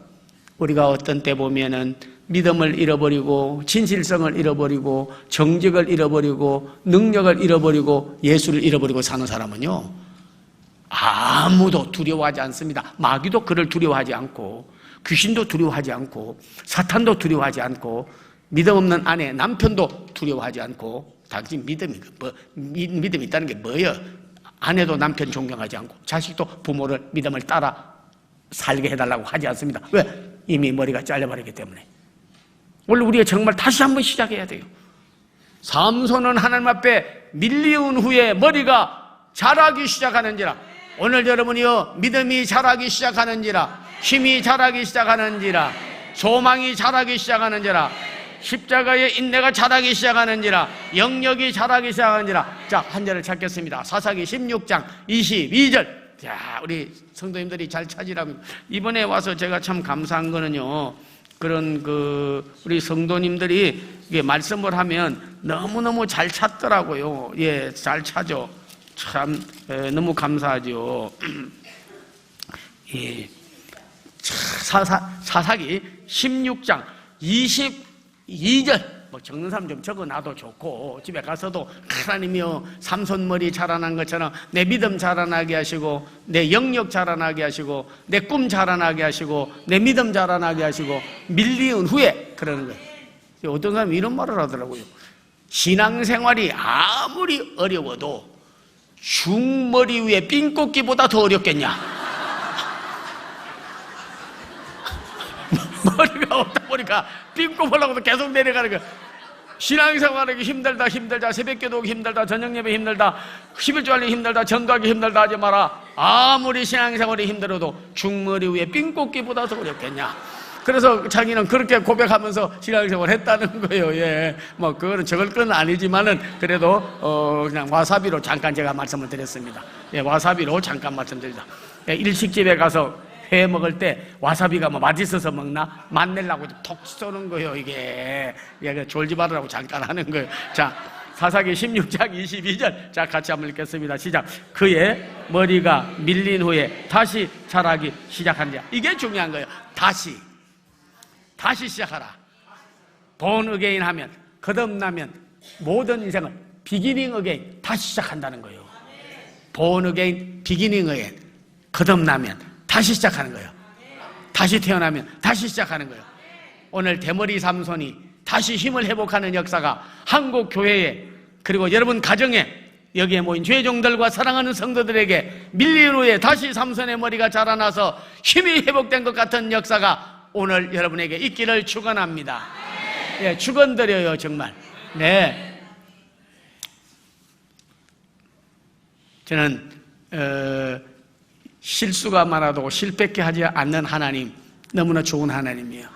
우리가 어떤 때 보면은 믿음을 잃어버리고 진실성을 잃어버리고 정직을 잃어버리고 능력을 잃어버리고 예수를 잃어버리고 사는 사람은요 아무도 두려워하지 않습니다. 마귀도 그를 두려워하지 않고 귀신도 두려워하지 않고 사탄도 두려워하지 않고 믿음 없는 아내 남편도 두려워하지 않고 당신 믿음이 있다는 게 뭐예요? 아내도 남편 존경하지 않고 자식도 부모를 믿음을 따라 살게 해달라고 하지 않습니다. 왜? 이미 머리가 잘려버리기 때문에. 원래 우리가 정말 다시 한번 시작해야 돼요. 삼손은 하나님 앞에 밀리운 후에 머리가 자라기 시작하는지라. 오늘 여러분이요 믿음이 자라기 시작하는지라, 힘이 자라기 시작하는지라, 소망이 자라기 시작하는지라, 십자가의 인내가 자라기 시작하는지라, 영역이 자라기 시작하는지라. 자, 한 절을 찾겠습니다. 사사기 16장 22절. 자, 우리 성도님들이 잘 찾으라고. 이번에 와서 제가 참 감사한 거는요, 그런 우리 성도님들이 이게 말씀을 하면 너무너무 잘 찾더라고요. 예, 잘 찾아. 참 너무 감사하죠. 예. 사사기 16장 22절 뭐 적는 사람 좀 적어놔도 좋고, 집에 가서도 하나님이여 삼손머리 자라난 것처럼 내 믿음 자라나게 하시고, 내 영역 자라나게 하시고, 내 꿈 자라나게 하시고, 내 믿음 자라나게 하시고, 밀리은 후에 그러는 거예요. 어떤 사람이 이런 말을 하더라고요. 신앙생활이 아무리 어려워도 중머리 위에 삥 꽂기보다 더 어렵겠냐? 머리가 없다 보니까 삥 꼽으려고 계속 내려가는 거야. 신앙생활하기 힘들다, 새벽기도 힘들다, 저녁예배 힘들다, 11조 하기 힘들다, 전도하기 힘들다 하지 마라. 아무리 신앙생활이 힘들어도 중머리 위에 삥 꽂기보다 더 어렵겠냐? 그래서 자기는 그렇게 고백하면서 신앙생활을 했다는 거예요. 예. 뭐 그거는 적을 건 아니지만은 그래도 그냥 와사비로 잠깐 제가 말씀을 드렸습니다. 예, 와사비로 잠깐 말씀드리자. 예, 일식집에 가서 회 먹을 때 와사비가 뭐 맛있어서 먹나? 맛내려고 톡 쏘는 거예요. 이게 졸지 말으라고 잠깐 하는 거예요. 자, 사사기 16장 22절. 자, 같이 한번 읽겠습니다. 시작. 그의 머리가 밀린 후에 다시 자라기 시작한다. 이게 중요한 거예요. 다시 시작하라. 본 어게인 하면, 거듭나면 모든 인생을 비기닝 어게인, 다시 시작한다는 거예요. 본 어게인, 비기닝 어게인. 거듭나면 다시 시작하는 거예요. 다시 태어나면 다시 시작하는 거예요. 오늘 대머리 삼손이 다시 힘을 회복하는 역사가 한국 교회에, 그리고 여러분 가정에, 여기에 모인 죄종들과 사랑하는 성도들에게 밀린 후에 다시 삼손의 머리가 자라나서 힘이 회복된 것 같은 역사가 오늘 여러분에게 있기를 축원합니다. 예, 축원드려요 정말. 네, 저는 실수가 많아도 실패케 하지 않는 하나님, 너무나 좋은 하나님이에요.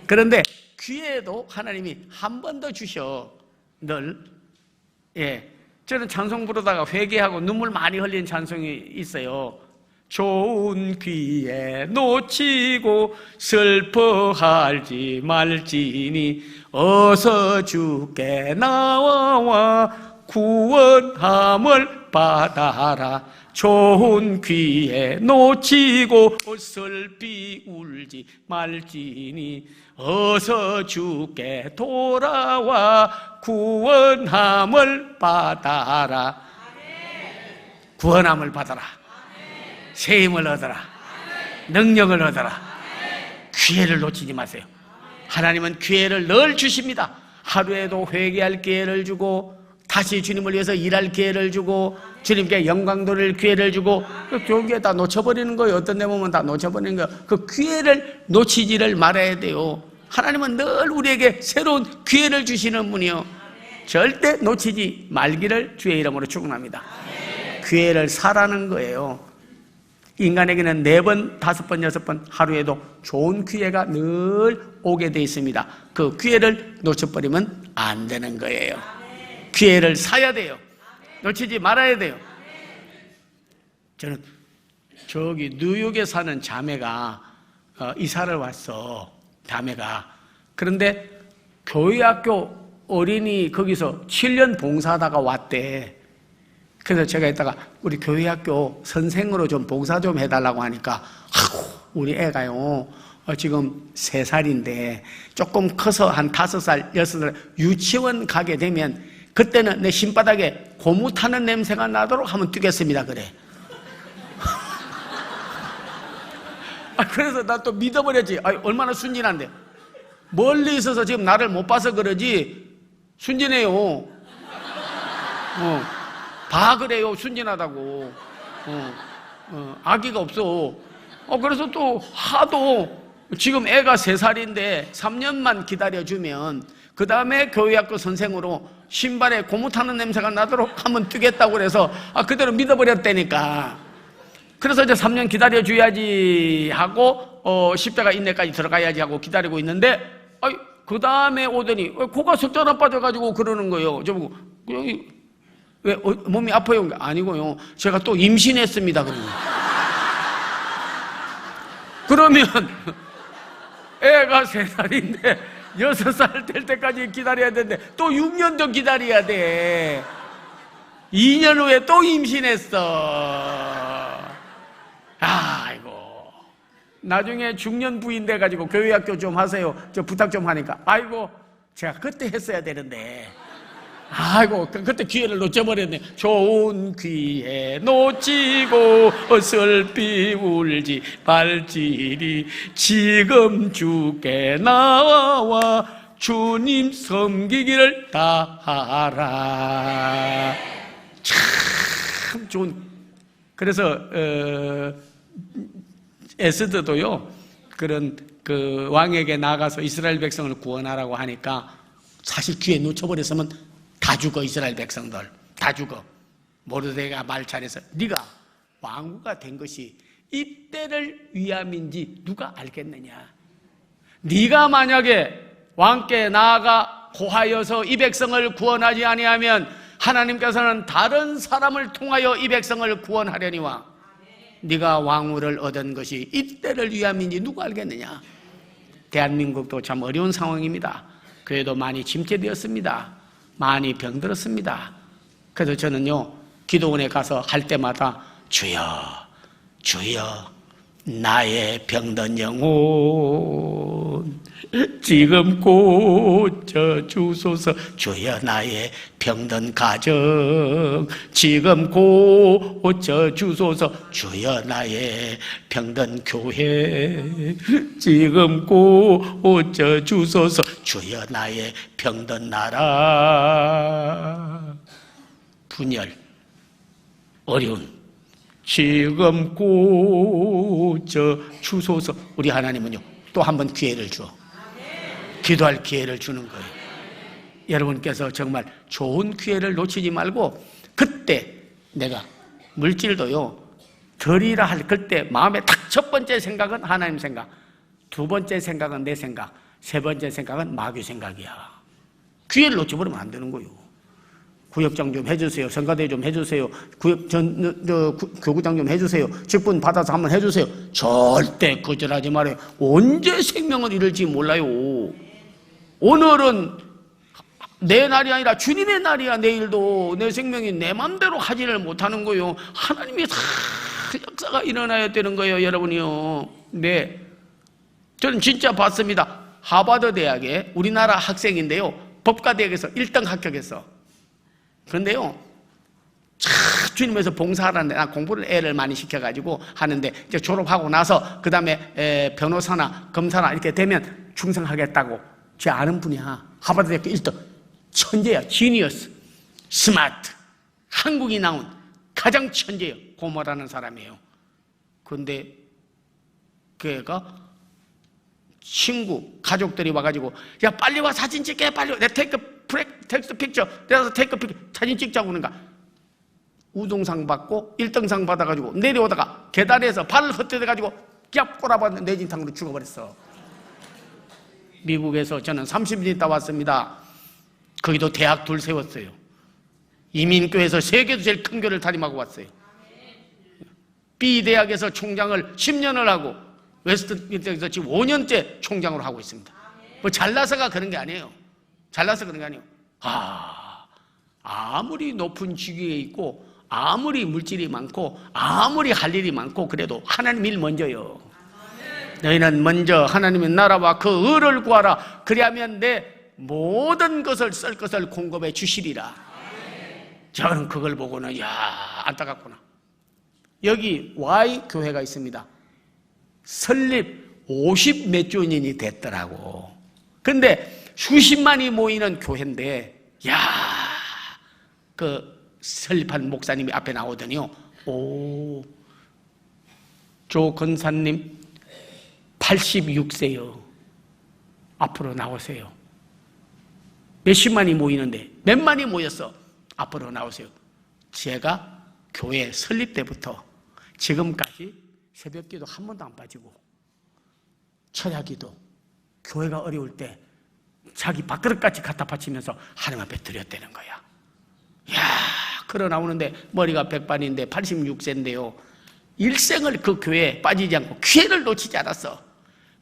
그런데 기회도 하나님이 한 번 더 주셔. 늘. 예, 저는 찬송 부르다가 회개하고 눈물 많이 흘린 찬송이 있어요. 좋은 기회 놓치고 슬퍼하지 말지니 어서 주께 나와 구원함을 받아라. 좋은 기회 놓치고 슬피 울지 말지니 어서 주께 돌아와 구원함을 받아라. 구원함을 받아라. 새 힘을 얻어라. 능력을 얻어라. 기회를 놓치지 마세요. 하나님은 기회를 늘 주십니다. 하루에도 회개할 기회를 주고, 다시 주님을 위해서 일할 기회를 주고, 주님께 영광 돌릴 기회를 주고, 그 좋은 기회 다 놓쳐버리는 거예요. 어떤 데 보면 다 놓쳐버리는 거예요. 그 기회를 놓치지를 말아야 돼요. 하나님은 늘 우리에게 새로운 기회를 주시는 분이요, 절대 놓치지 말기를 주의 이름으로 축원합니다. 기회를 사라는 거예요. 인간에게는 4번, 5번, 6번 하루에도 좋은 기회가 늘 오게 돼 있습니다. 그 기회를 놓쳐버리면 안 되는 거예요. 기회를 사야 돼요. 놓치지 말아야 돼요. 저는 저기 뉴욕에 사는 자매가 이사를 왔어. 자매가. 그런데 교회학교 어린이 거기서 7년 봉사하다가 왔대. 그래서 제가 이따가 우리 교회학교 선생으로 좀 봉사 좀 해달라고 하니까, 우리 애가요 지금 3살인데 조금 커서 한 5살, 6살 유치원 가게 되면 그때는 내 신바닥에 고무 타는 냄새가 나도록 하면 뛰겠습니다. 그래. 그래서 나 또 믿어버렸지. 얼마나 순진한데. 멀리 있어서 지금 나를 못 봐서 그러지 순진해요. 다 그래요. 순진하다고. 아기가 없어. 그래서 또 하도 지금 애가 3살인데 3년만 기다려주면 그 다음에 교회학교 선생으로 신발에 고무 타는 냄새가 나도록 하면 뛰겠다고 그래서 그대로 믿어버렸다니까. 그래서 이제 3년 기다려줘야지 하고 십자가 인내까지 들어가야지 하고 기다리고 있는데, 그 다음에 오더니 코가 석전화 빠져가지고 그러는 거예요. 저보고 왜 몸이 아파요? 아니고요, 제가 또 임신했습니다. 그러면 애가 3살인데 6살 될 때까지 기다려야 되는데 또 6년 더 기다려야 돼. 2년 후에 또 임신했어. 아이고, 나중에 중년 부인 돼가지고 교회학교 좀 하세요, 저 부탁 좀 하니까, 아이고 제가 그때 했어야 되는데 아이고 그때 기회를 놓쳐버렸네. 좋은 기회 놓치고 슬피 울지 말지니 지금 주께 나와 주님 섬기기를 다하라. 참 좋은. 그래서 에스더도요 그런 그 왕에게 나가서 이스라엘 백성을 구원하라고 하니까 사실 기회 놓쳐버렸으면 다 죽어. 이스라엘 백성들 다 죽어. 모르드게가 말 잘해서 네가 왕후가 된 것이 이때를 위함인지 누가 알겠느냐. 네가 만약에 왕께 나아가 고하여서 이 백성을 구원하지 아니하면 하나님께서는 다른 사람을 통하여 이 백성을 구원하려니와 네가 왕후를 얻은 것이 이때를 위함인지 누가 알겠느냐. 대한민국도 참 어려운 상황입니다. 교회도 많이 침체되었습니다. 많이 병들었습니다. 그래서 저는요 기도원에 가서 할 때마다 주여 주여 나의 병든 영혼 지금 고쳐 주소서. 주여 나의 병든 가정 지금 고쳐 주소서. 주여 나의 병든 교회 지금 고쳐 주소서. 주여 나의 병든 나라 분열 어려운 지금 고쳐 주소서. 우리 하나님은요 또 한 번 기회를 줘. 기도할 기회를 주는 거예요. 여러분께서 정말 좋은 기회를 놓치지 말고 그때 내가 물질도요 드리라 할 그때 마음에 딱 첫 번째 생각은 하나님 생각, 두 번째 생각은 내 생각, 세 번째 생각은 마귀 생각이야. 기회를 놓쳐버리면 안 되는 거예요. 구역장 좀 해주세요. 성가대 좀 해주세요. 교구장 좀 해주세요. 직분 받아서 한번 해주세요. 절대 거절하지 말아요. 언제 생명을 잃을지 몰라요. 오늘은 내 날이 아니라 주님의 날이야. 내일도 내 생명이 내 맘대로 하지를 못하는 거예요. 하나님이 다 역사가 일어나야 되는 거예요. 여러분이요. 네, 저는 진짜 봤습니다. 하버드 대학에 우리나라 학생인데요 법과대학에서 1등 합격했어. 그런데요 주님에서 봉사하는데 나 공부를 애를 많이 시켜가지고 하는데 이제 졸업하고 나서 그 다음에 변호사나 검사나 이렇게 되면 충성하겠다고 제 아는 분이야. 하버드 대학교 1등 천재야. 지니어스 스마트 한국이 나온 가장 천재예요. 고모라는 사람이에요. 그런데 걔가 친구 가족들이 와가지고 야 빨리 와 사진 찍게 빨리 와. 내 텍스트 픽처 내가서 텍스트 픽처 사진 찍자고 그러는가. 우등상 받고 1등상 받아가지고 내려오다가 계단에서 발을 헛디뎌가지고 깍 꼬라박는 뇌진탕으로 죽어버렸어. 미국에서 저는 30년 있다 왔습니다. 거기도 대학 둘 세웠어요. 이민교에서 세계도 제일 큰 교를 담임하고 왔어요. B대학에서 총장을 10년을 하고 웨스트민스터에서 지금 5년째 총장으로 하고 있습니다. 뭐 잘나서가 그런 게 아니에요. 잘나서 그런 게 아니에요. 아무리 높은 직위에 있고 아무리 물질이 많고 아무리 할 일이 많고 그래도 하나님 일 먼저요. 너희는 먼저 하나님의 나라와 그 의를 구하라. 그리하면 내 모든 것을 쓸 것을 공급해 주시리라. 저는 그걸 보고는 야 안타깝구나. 여기 Y 교회가 있습니다. 설립 50 몇 주년이 됐더라고. 근데 수십만이 모이는 교회인데 야 그 설립한 목사님이 앞에 나오더니요. 오, 조 권사님 86세요. 앞으로 나오세요. 몇십만이 모이는데 몇만이 모였어. 앞으로 나오세요. 제가 교회 설립 때부터 지금까지 새벽기도 한 번도 안 빠지고 철야기도 교회가 어려울 때 자기 밥그릇까지 갖다 바치면서 하나님 앞에 드렸다는 거야. 야, 걸어 나오는데 머리가 백반인데 86세인데요. 일생을 그 교회에 빠지지 않고 기회를 놓치지 않았어.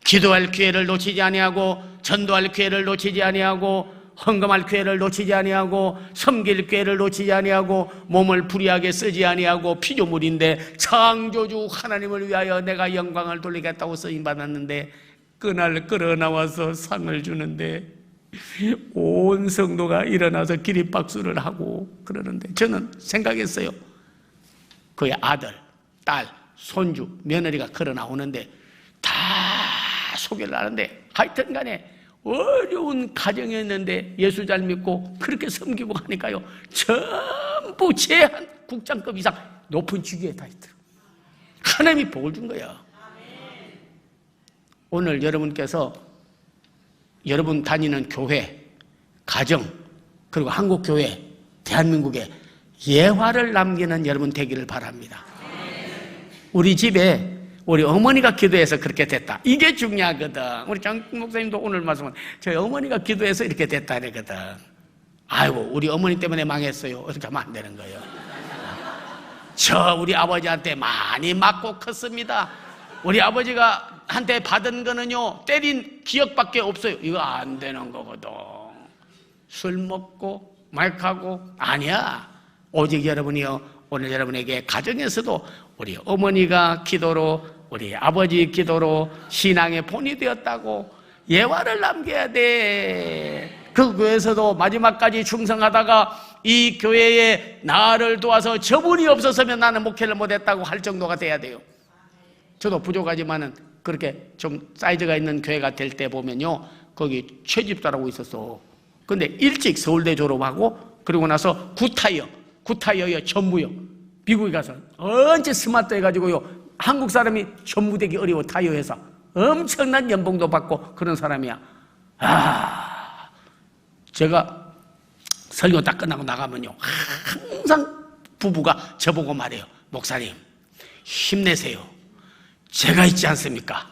기도할 기회를 놓치지 아니하고 전도할 기회를 놓치지 아니하고 헌금할 기회를 놓치지 아니하고 섬길 기회를 놓치지 아니하고 몸을 불의하게 쓰지 아니하고 피조물인데 창조주 하나님을 위하여 내가 영광을 돌리겠다고 쓰임 받았는데 그날 끌어 나와서 상을 주는데 온 성도가 일어나서 기립박수를 하고 그러는데 저는 생각했어요. 그의 아들, 딸, 손주, 며느리가 걸어 나오는데 다 소개를 하는데 하여튼 간에 어려운 가정이었는데 예수 잘 믿고 그렇게 섬기고 하니까요, 전부 제한 국장급 이상 높은 직위에 다 있더라고요. 하나님이 복을 준 거예요. 오늘 여러분께서 여러분 다니는 교회, 가정, 그리고 한국교회, 대한민국에 예화를 남기는 여러분 되기를 바랍니다. 우리 집에 우리 어머니가 기도해서 그렇게 됐다. 이게 중요하거든. 우리 장 목사님도 오늘 말씀은 저희 어머니가 기도해서 이렇게 됐다 그러거든. 아이고, 우리 어머니 때문에 망했어요. 어떻게 하면 안 되는 거예요. 저 우리 아버지한테 많이 맞고 컸습니다. 우리 아버지가 한테 받은 거는요, 때린 기억밖에 없어요. 이거 안 되는 거거든. 술 먹고 마약하고 아니야. 오직 여러분이요, 오늘 여러분에게 가정에서도 우리 어머니가 기도로, 우리 아버지 기도로 신앙의 본이 되었다고 예화를 남겨야 돼. 그 교회에서도 마지막까지 충성하다가 이 교회에 나를 도와서 저분이 없었으면 나는 목회를 못했다고 할 정도가 돼야 돼요. 저도 부족하지만은 그렇게 좀 사이즈가 있는 교회가 될 때 보면요, 거기 최집사라고 있었어. 근데 일찍 서울대 졸업하고 그리고 나서 구타이어요, 전무요. 미국에 가서 언제 스마트 해가지고요, 한국 사람이 전무되기 어려워. 타이어 회사 엄청난 연봉도 받고 그런 사람이야. 제가 설교 딱 끝나고 나가면요, 항상 부부가 저보고 말해요. 목사님, 힘내세요. 제가 있지 않습니까?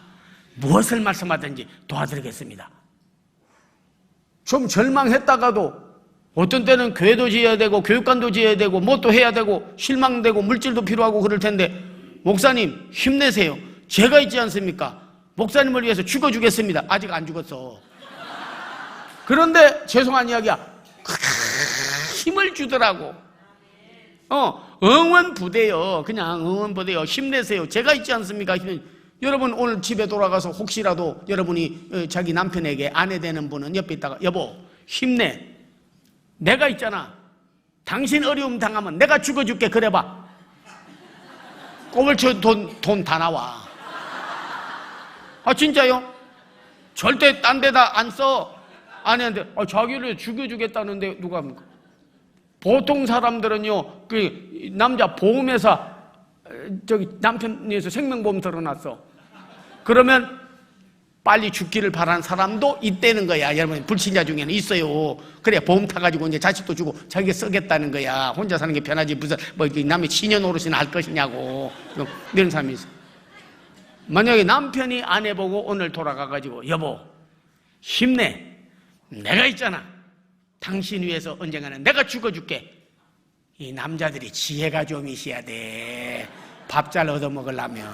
무엇을 말씀하든지 도와드리겠습니다. 좀 절망했다가도 어떤 때는 교회도 지어야 되고 교육관도 지어야 되고 뭐 또 해야 되고 실망되고 물질도 필요하고 그럴 텐데, 목사님 힘내세요. 제가 있지 않습니까? 목사님을 위해서 죽어주겠습니다. 아직 안 죽었어. 그런데 죄송한 이야기야, 힘을 주더라고. 응원부대요. 그냥 응원부대요. 힘내세요. 제가 있지 않습니까? 여러분 오늘 집에 돌아가서 혹시라도 여러분이 자기 남편에게 아내 되는 분은 옆에 있다가, 여보 힘내, 내가 있잖아. 당신 어려움 당하면 내가 죽어줄게. 그래봐. 꼽을 쳐 돈 다 나와. 진짜요? 절대 딴 데다 안 써. 아내한테 자기를 죽여주겠다는데 누가 합니까? 보통 사람들은요, 그 남자 보험회사 저기 남편에서 생명보험 들어놨어. 그러면 빨리 죽기를 바라는 사람도 있다는 거야. 여러분, 불신자 중에는 있어요. 그래, 보험 타가지고 이제 자식도 주고 자기가 쓰겠다는 거야. 혼자 사는 게 편하지 무슨 뭐 남의 시녀 노릇이나 할 것이냐고. 이런 사람이 있어. 만약에 남편이 아내 보고 오늘 돌아가가지고, 여보 힘내, 내가 있잖아. 당신 위해서 언젠가는 내가 죽어줄게. 이 남자들이 지혜가 좀 있어야 돼. 밥 잘 얻어먹으려면,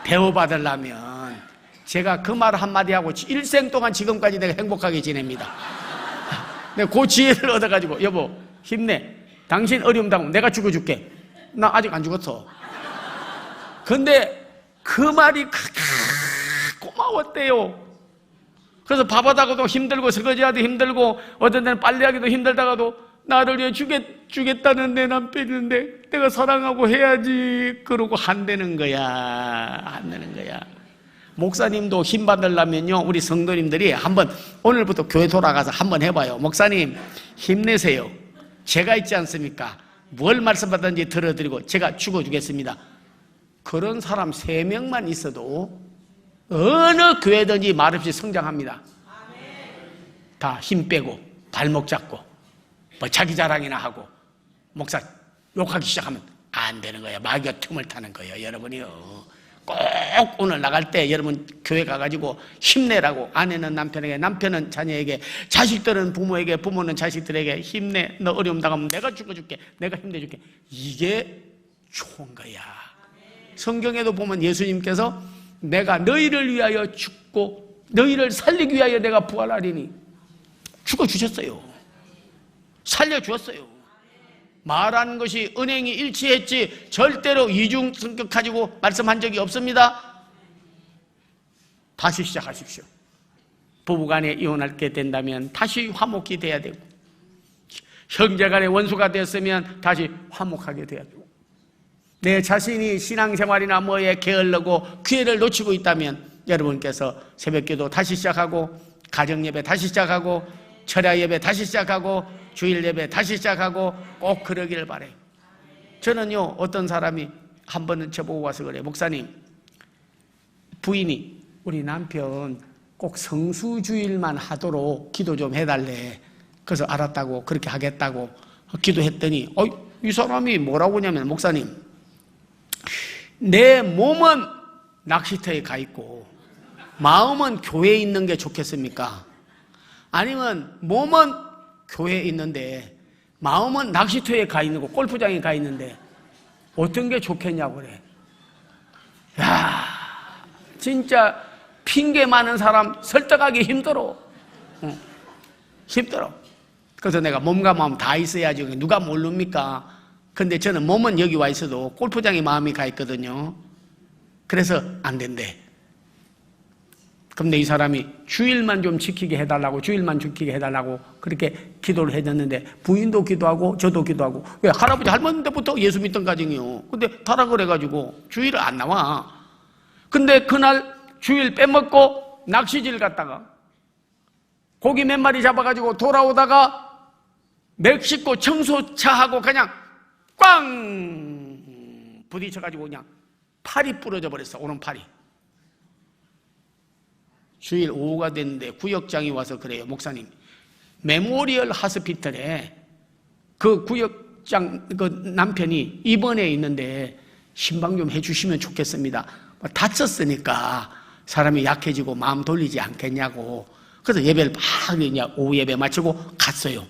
대우받으려면. 제가 그 말 한마디 하고 일생 동안 지금까지 내가 행복하게 지냅니다. 내가 그 지혜를 얻어가지고, 여보 힘내, 당신 어려움 당하면 내가 죽어줄게. 나 아직 안 죽었어. 근데 그 말이 고마웠대요. 그래서 밥하다가도 힘들고 설거지하기도 힘들고 어떤 때는 빨래하기도 힘들다가도 나를 위해 주겠다는 내 남편인데 내가 사랑하고 해야지 그러고 한다는 거야. 목사님도 힘 받으려면요, 우리 성도님들이 한번 오늘부터 교회 돌아가서 한번 해봐요. 목사님 힘내세요. 제가 있지 않습니까? 뭘 말씀받든지 들어드리고 제가 죽어주겠습니다. 그런 사람 3명만 있어도 어느 교회든지 말없이 성장합니다. 다 힘 빼고 발목 잡고 뭐 자기 자랑이나 하고 목사 욕하기 시작하면 안 되는 거예요. 마귀가 틈을 타는 거예요. 여러분이요, 꼭 오늘 나갈 때 여러분 교회 가가지고 힘내라고, 아내는 남편에게, 남편은 자녀에게, 자식들은 부모에게, 부모는 자식들에게 힘내, 너 어려움 당하면 내가 죽어줄게, 내가 힘내줄게. 이게 좋은 거야. 성경에도 보면 예수님께서 내가 너희를 위하여 죽고 너희를 살리기 위하여 내가 부활하리니 죽어주셨어요. 살려주었어요. 말하는 것이 은행이 일치했지 절대로 이중 성격 가지고 말씀한 적이 없습니다. 다시 시작하십시오. 부부간에 이혼하게 된다면 다시 화목이 돼야 되고, 형제간에 원수가 됐으면 다시 화목하게 돼야 되고, 내 자신이 신앙생활이나 뭐에 게을르고 기회를 놓치고 있다면 여러분께서 새벽기도 다시 시작하고, 가정예배 다시 시작하고, 철야예배 다시 시작하고, 주일예배 다시 시작하고 꼭 그러기를 바라요. 저는요, 어떤 사람이 한 번은 저보고 와서 그래요. 목사님, 부인이 우리 남편 꼭 성수주일만 하도록 기도 좀 해달래. 그래서 알았다고 그렇게 하겠다고 기도했더니 이 사람이 뭐라고 하냐면, 목사님, 내 몸은 낚시터에 가 있고 마음은 교회에 있는 게 좋겠습니까? 아니면 몸은 교회에 있는데 마음은 낚시터에 가 있는 거, 골프장에 가 있는데 어떤 게 좋겠냐고 그래. 야, 진짜 핑계 많은 사람 설득하기 힘들어. 힘들어. 그래서 내가 몸과 마음 다 있어야지 누가 모릅니까? 근데 저는 몸은 여기 와 있어도 골프장에 마음이 가 있거든요. 그래서 안 된대. 근데 이 사람이 주일만 좀 지키게 해달라고, 주일만 지키게 해달라고 그렇게 기도를 해줬는데, 부인도 기도하고 저도 기도하고, 왜 할아버지 할머니 때부터 예수 믿던 가정이요. 근데 타락을 해가지고 주일을 안 나와. 근데 그날 주일 빼먹고 낚시질 갔다가 고기 몇 마리 잡아가지고 돌아오다가 멕시코 청소차하고 그냥 꽝 부딪혀가지고 그냥 팔이 부러져 버렸어. 오른팔이. 주일 오후가 됐는데 구역장이 와서 그래요. 목사님, 메모리얼 하스피털에 그 구역장 그 남편이 입원해 있는데 신방 좀 해주시면 좋겠습니다. 다쳤으니까 사람이 약해지고 마음 돌리지 않겠냐고. 그래서 예배를 막 그냥 오후 예배 마치고 갔어요.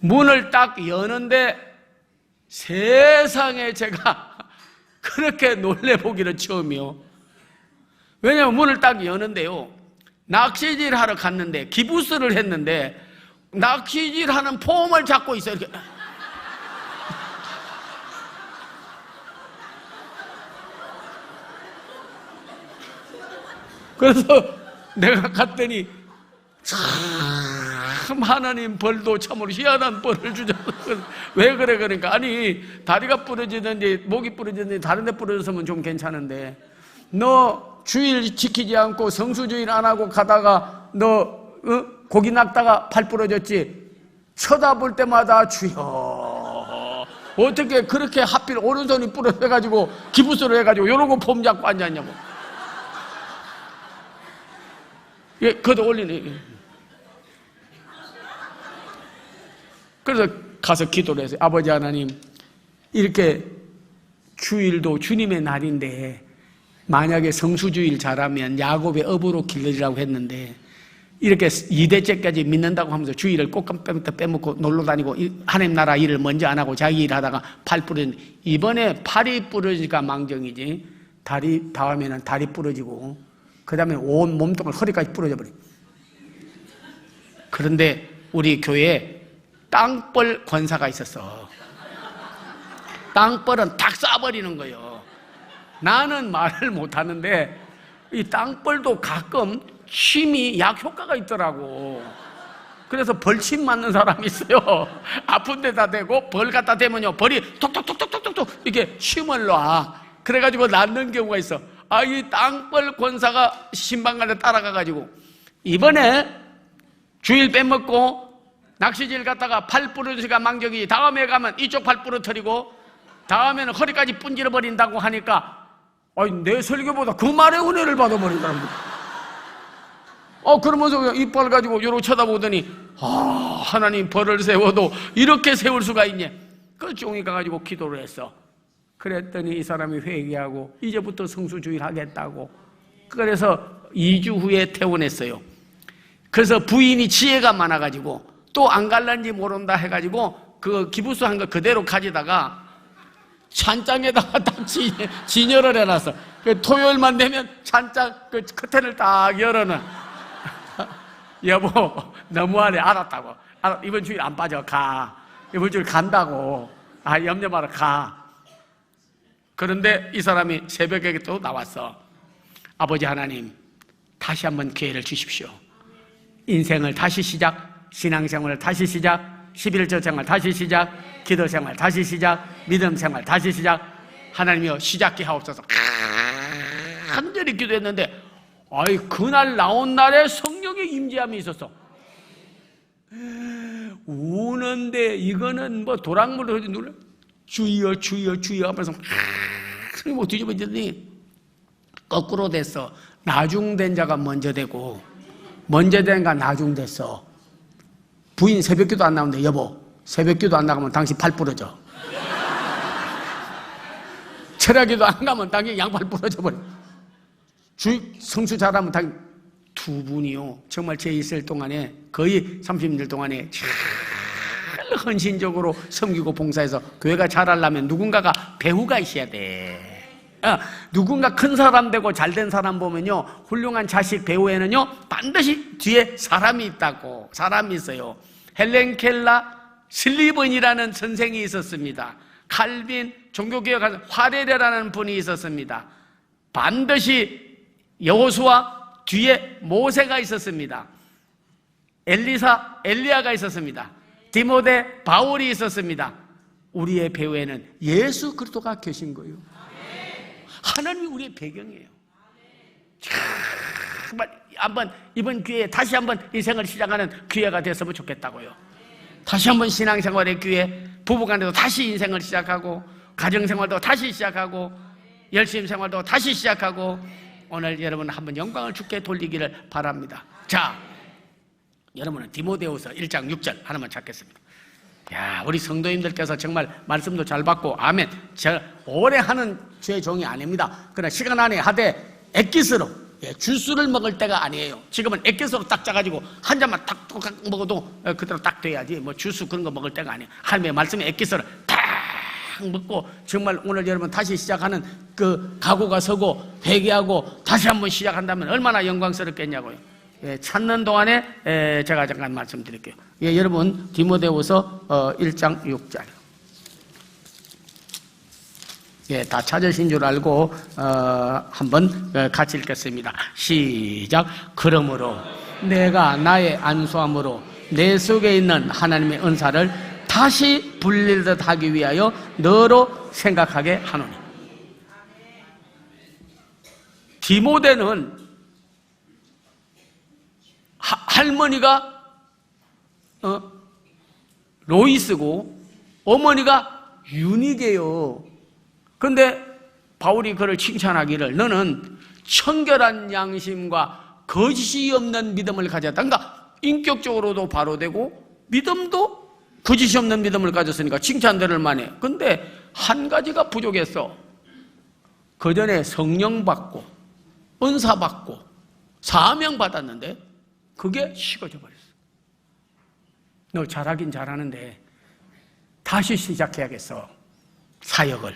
문을 딱 여는데 세상에 제가 그렇게 놀래보기는 처음이요. 왜냐하면 문을 딱 여는데요, 낚시질 하러 갔는데 기부스를 했는데 낚시질 하는 폼을 잡고 있어요. 이렇게. 그래서 내가 갔더니 참 하나님 벌도 참으로 희한한 벌을 주셔서. 왜 그래? 그러니까 아니, 다리가 부러지든지 목이 부러지든지 다른 데 부러졌으면 좀 괜찮은데, 너 주일 지키지 않고 성수주일 안 하고 가다가 너 고기 낚다가 팔 부러졌지? 쳐다볼 때마다 주여, 어떻게 그렇게 하필 오른손이 부러져가지고 기부스로 해가지고 요러고 폼 잡고 앉았냐고. 예, 그것도 올리네. 그래서 가서 기도를 했어요. 아버지 하나님, 이렇게 주일도 주님의 날인데 만약에 성수주일 잘하면 야곱의 업으로 길러지라고 했는데, 이렇게 2대째까지 믿는다고 하면서 주일을 꼭 빼먹고 놀러 다니고 하나님 나라 일을 먼저 안 하고 자기 일 하다가 팔 부러진, 이번에 팔이 부러지니까 망정이지, 다음에는 다리 부러지고 그 다음에 온 몸통을 허리까지 부러져 버려. 그런데 우리 교회에 땅벌 권사가 있었어. 땅벌은 탁 쏴버리는 거예요. 나는 말을 못하는데 이 땅벌도 가끔 침이 약 효과가 있더라고. 그래서 벌침 맞는 사람이 있어요. 아픈 데다 대고 벌 갖다 대면요, 벌이 톡톡톡톡톡톡 이렇게 침을 놔. 그래가지고 낫는 경우가 있어. 이 땅벌 권사가 신방간에 따라가가지고 이번에 주일 빼먹고 낚시질 갔다가 팔 부러지가 망정이, 다음에 가면 이쪽 팔 부러뜨리고 다음에는 허리까지 분질러 버린다고 하니까 내 설교보다 그 말에 은혜를 받아버린다는 거야. 그러면서 그냥 이빨 가지고 요러고 쳐다보더니 하나님 벌을 세워도 이렇게 세울 수가 있냐. 그 종이 가가지고 기도를 했어. 그랬더니 이 사람이 회개하고 이제부터 성수주일 하겠다고. 그래서 2주 후에 퇴원했어요. 그래서 부인이 지혜가 많아가지고 또 안 갈란지 모른다 해가지고 그 기부수 한 거 그대로 가지다가 찬장에다가 딱 진열을 해놨어. 토요일만 되면 찬장 그 커튼을 딱 열어놔. 여보, 너무하네. 알았다고. 이번 주일 안 빠져. 가. 이번 주일 간다고. 염려 마라. 가. 그런데 이 사람이 새벽에 또 나왔어. 아버지 하나님, 다시 한번 기회를 주십시오. 인생을 다시 시작, 신앙생활을 다시 시작, 11조 생활 다시 시작, 기도 생활 다시 시작, 믿음 생활 다시 시작. 하나님이여 시작케 하옵소서. 간절히 기도했는데 그날 나온 날에 성령의 임재함이 있었어. 우는데 이거는 뭐 도랑물로 눌러 주여 주여 주여 하면서 막 뒤집어지더니 거꾸로 됐어. 나중된 자가 먼저 되고 먼저 된 가 나중됐어. 부인 새벽기도 안 나오는데 여보 새벽기도 안 나가면 당신 팔 부러져. 철야기도 안 가면 당신 양팔 부러져 버려. 성수 잘하면 당신 두 분이요 정말 제 있을 동안에 거의 30년 동안에 잘 헌신적으로 섬기고 봉사해서 교회가 잘하려면 누군가가 배우가 있어야 돼. 누군가 큰 사람 되고 잘된 사람 보면요 훌륭한 자식 배우에는요 반드시 뒤에 사람이 있다고. 사람이 있어요. 헬렌 켈러 슬리번이라는 선생이 있었습니다. 칼빈 종교개혁 화레레라는 분이 있었습니다. 반드시 여호수아 뒤에 모세가 있었습니다. 엘리야가 있었습니다. 디모데 바울이 있었습니다. 우리의 배후에는 예수 그리스도가 계신 거예요. 하나님이 우리의 배경이에요. 정말 한번 이번 기회에 다시 한번 인생을 시작하는 기회가 됐으면 좋겠다고요. 다시 한번 신앙생활의 기회, 부부간에도 다시 인생을 시작하고 가정생활도 다시 시작하고 열심 생활도 다시 시작하고 오늘 여러분 한번 영광을 주께 돌리기를 바랍니다. 자, 여러분은 디모데후서 1장 6절 하나만 찾겠습니다. 야, 우리 성도님들께서 정말 말씀도 잘 받고 아멘. 제가 오래 하는 주의 종이 아닙니다. 그러나 시간 안에 하되 액기스로 주스를 먹을 때가 아니에요. 지금은 액기스로 딱 짜가지고 한 잔만 딱 먹어도 그대로 딱 돼야지 뭐 주스 그런 거 먹을 때가 아니에요. 하나님의 말씀에 액기스를 딱 먹고 정말 오늘 여러분 다시 시작하는 그 각오가 서고 회개하고 다시 한번 시작한다면 얼마나 영광스럽겠냐고요. 찾는 동안에 제가 잠깐 말씀드릴게요. 여러분 디모데후서 1장 6절 다 찾으신 줄 알고 한번 같이 읽겠습니다. 시작. 그러므로 내가 나의 안수함으로 내 속에 있는 하나님의 은사를 다시 불릴듯 하기 위하여 너로 생각하게 하노니. 디모데는 할머니가 로이스고 어머니가 유니게요. 근데 바울이 그를 칭찬하기를 너는 청결한 양심과 거짓이 없는 믿음을 가졌다. 그러니까 인격적으로도 바로 되고 믿음도 거짓이 없는 믿음을 가졌으니까 칭찬들을 만해. 근데 한 가지가 부족했어. 그 전에 성령 받고 은사 받고 사명 받았는데 그게 식어져 버렸어. 너 잘하긴 잘하는데 다시 시작해야겠어. 사역을,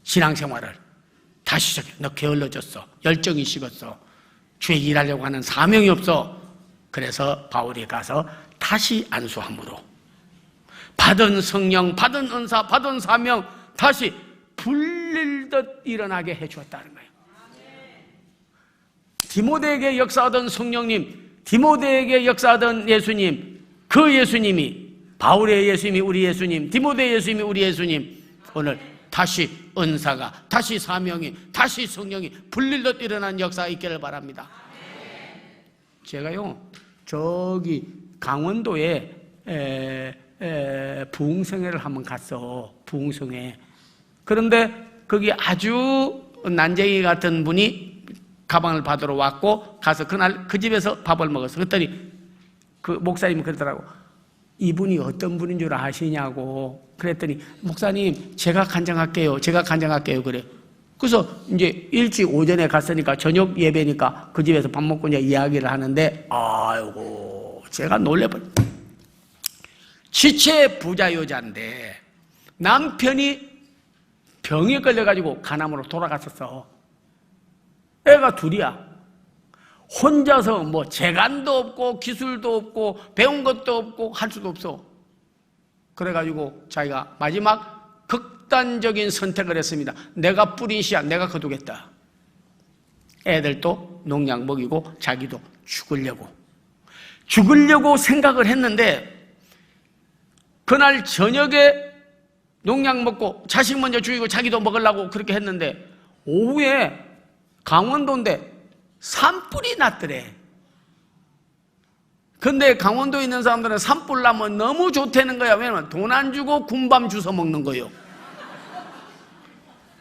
신앙생활을 다시 시작해. 너 게을러졌어. 열정이 식었어. 주의 일하려고 하는 사명이 없어. 그래서 바울이 가서 다시 안수함으로 받은 성령, 받은 은사, 받은 사명 다시 불릴듯 일어나게 해주었다는 거예요. 디모데에게 역사하던 성령님, 디모데에게 역사하던 예수님, 그 예수님이 바울의 예수님이 우리 예수님, 디모데의 예수님이 우리 예수님, 오늘 다시 은사가, 다시 사명이, 다시 성령이 불릴듯 일어난 역사가 있기를 바랍니다. 제가요 저기 강원도에 부흥성회를 한번 갔어. 부흥성회. 그런데 거기 아주 난쟁이 같은 분이 가방을 받으러 왔고 가서 그날 그 집에서 밥을 먹었어. 그랬더니 그 목사님이 그러더라고. 이분이 어떤 분인 줄 아시냐고. 그랬더니 목사님 제가 간증할게요. 제가 간증할게요. 그래. 그래서 이제 일찍 오전에 갔으니까 저녁 예배니까 그 집에서 밥 먹고 이제 이야기를 하는데 아이고 제가 놀래버려. 지체 부자 여자인데 남편이 병에 걸려가지고 간암으로 돌아갔었어. 애가 둘이야. 혼자서 뭐 재간도 없고 기술도 없고 배운 것도 없고 할 수도 없어. 그래가지고 자기가 마지막 극단적인 선택을 했습니다. 내가 뿌린 씨앗 내가 거두겠다. 애들도 농약 먹이고 자기도 죽으려고. 죽으려고 생각을 했는데 그날 저녁에 농약 먹고 자식 먼저 죽이고 자기도 먹으려고 그렇게 했는데 오후에 강원도인데 산불이 났더래. 근데 강원도에 있는 사람들은 산불 나면 너무 좋다는 거야. 왜냐면 돈 안 주고 군밤 주워 먹는 거예요.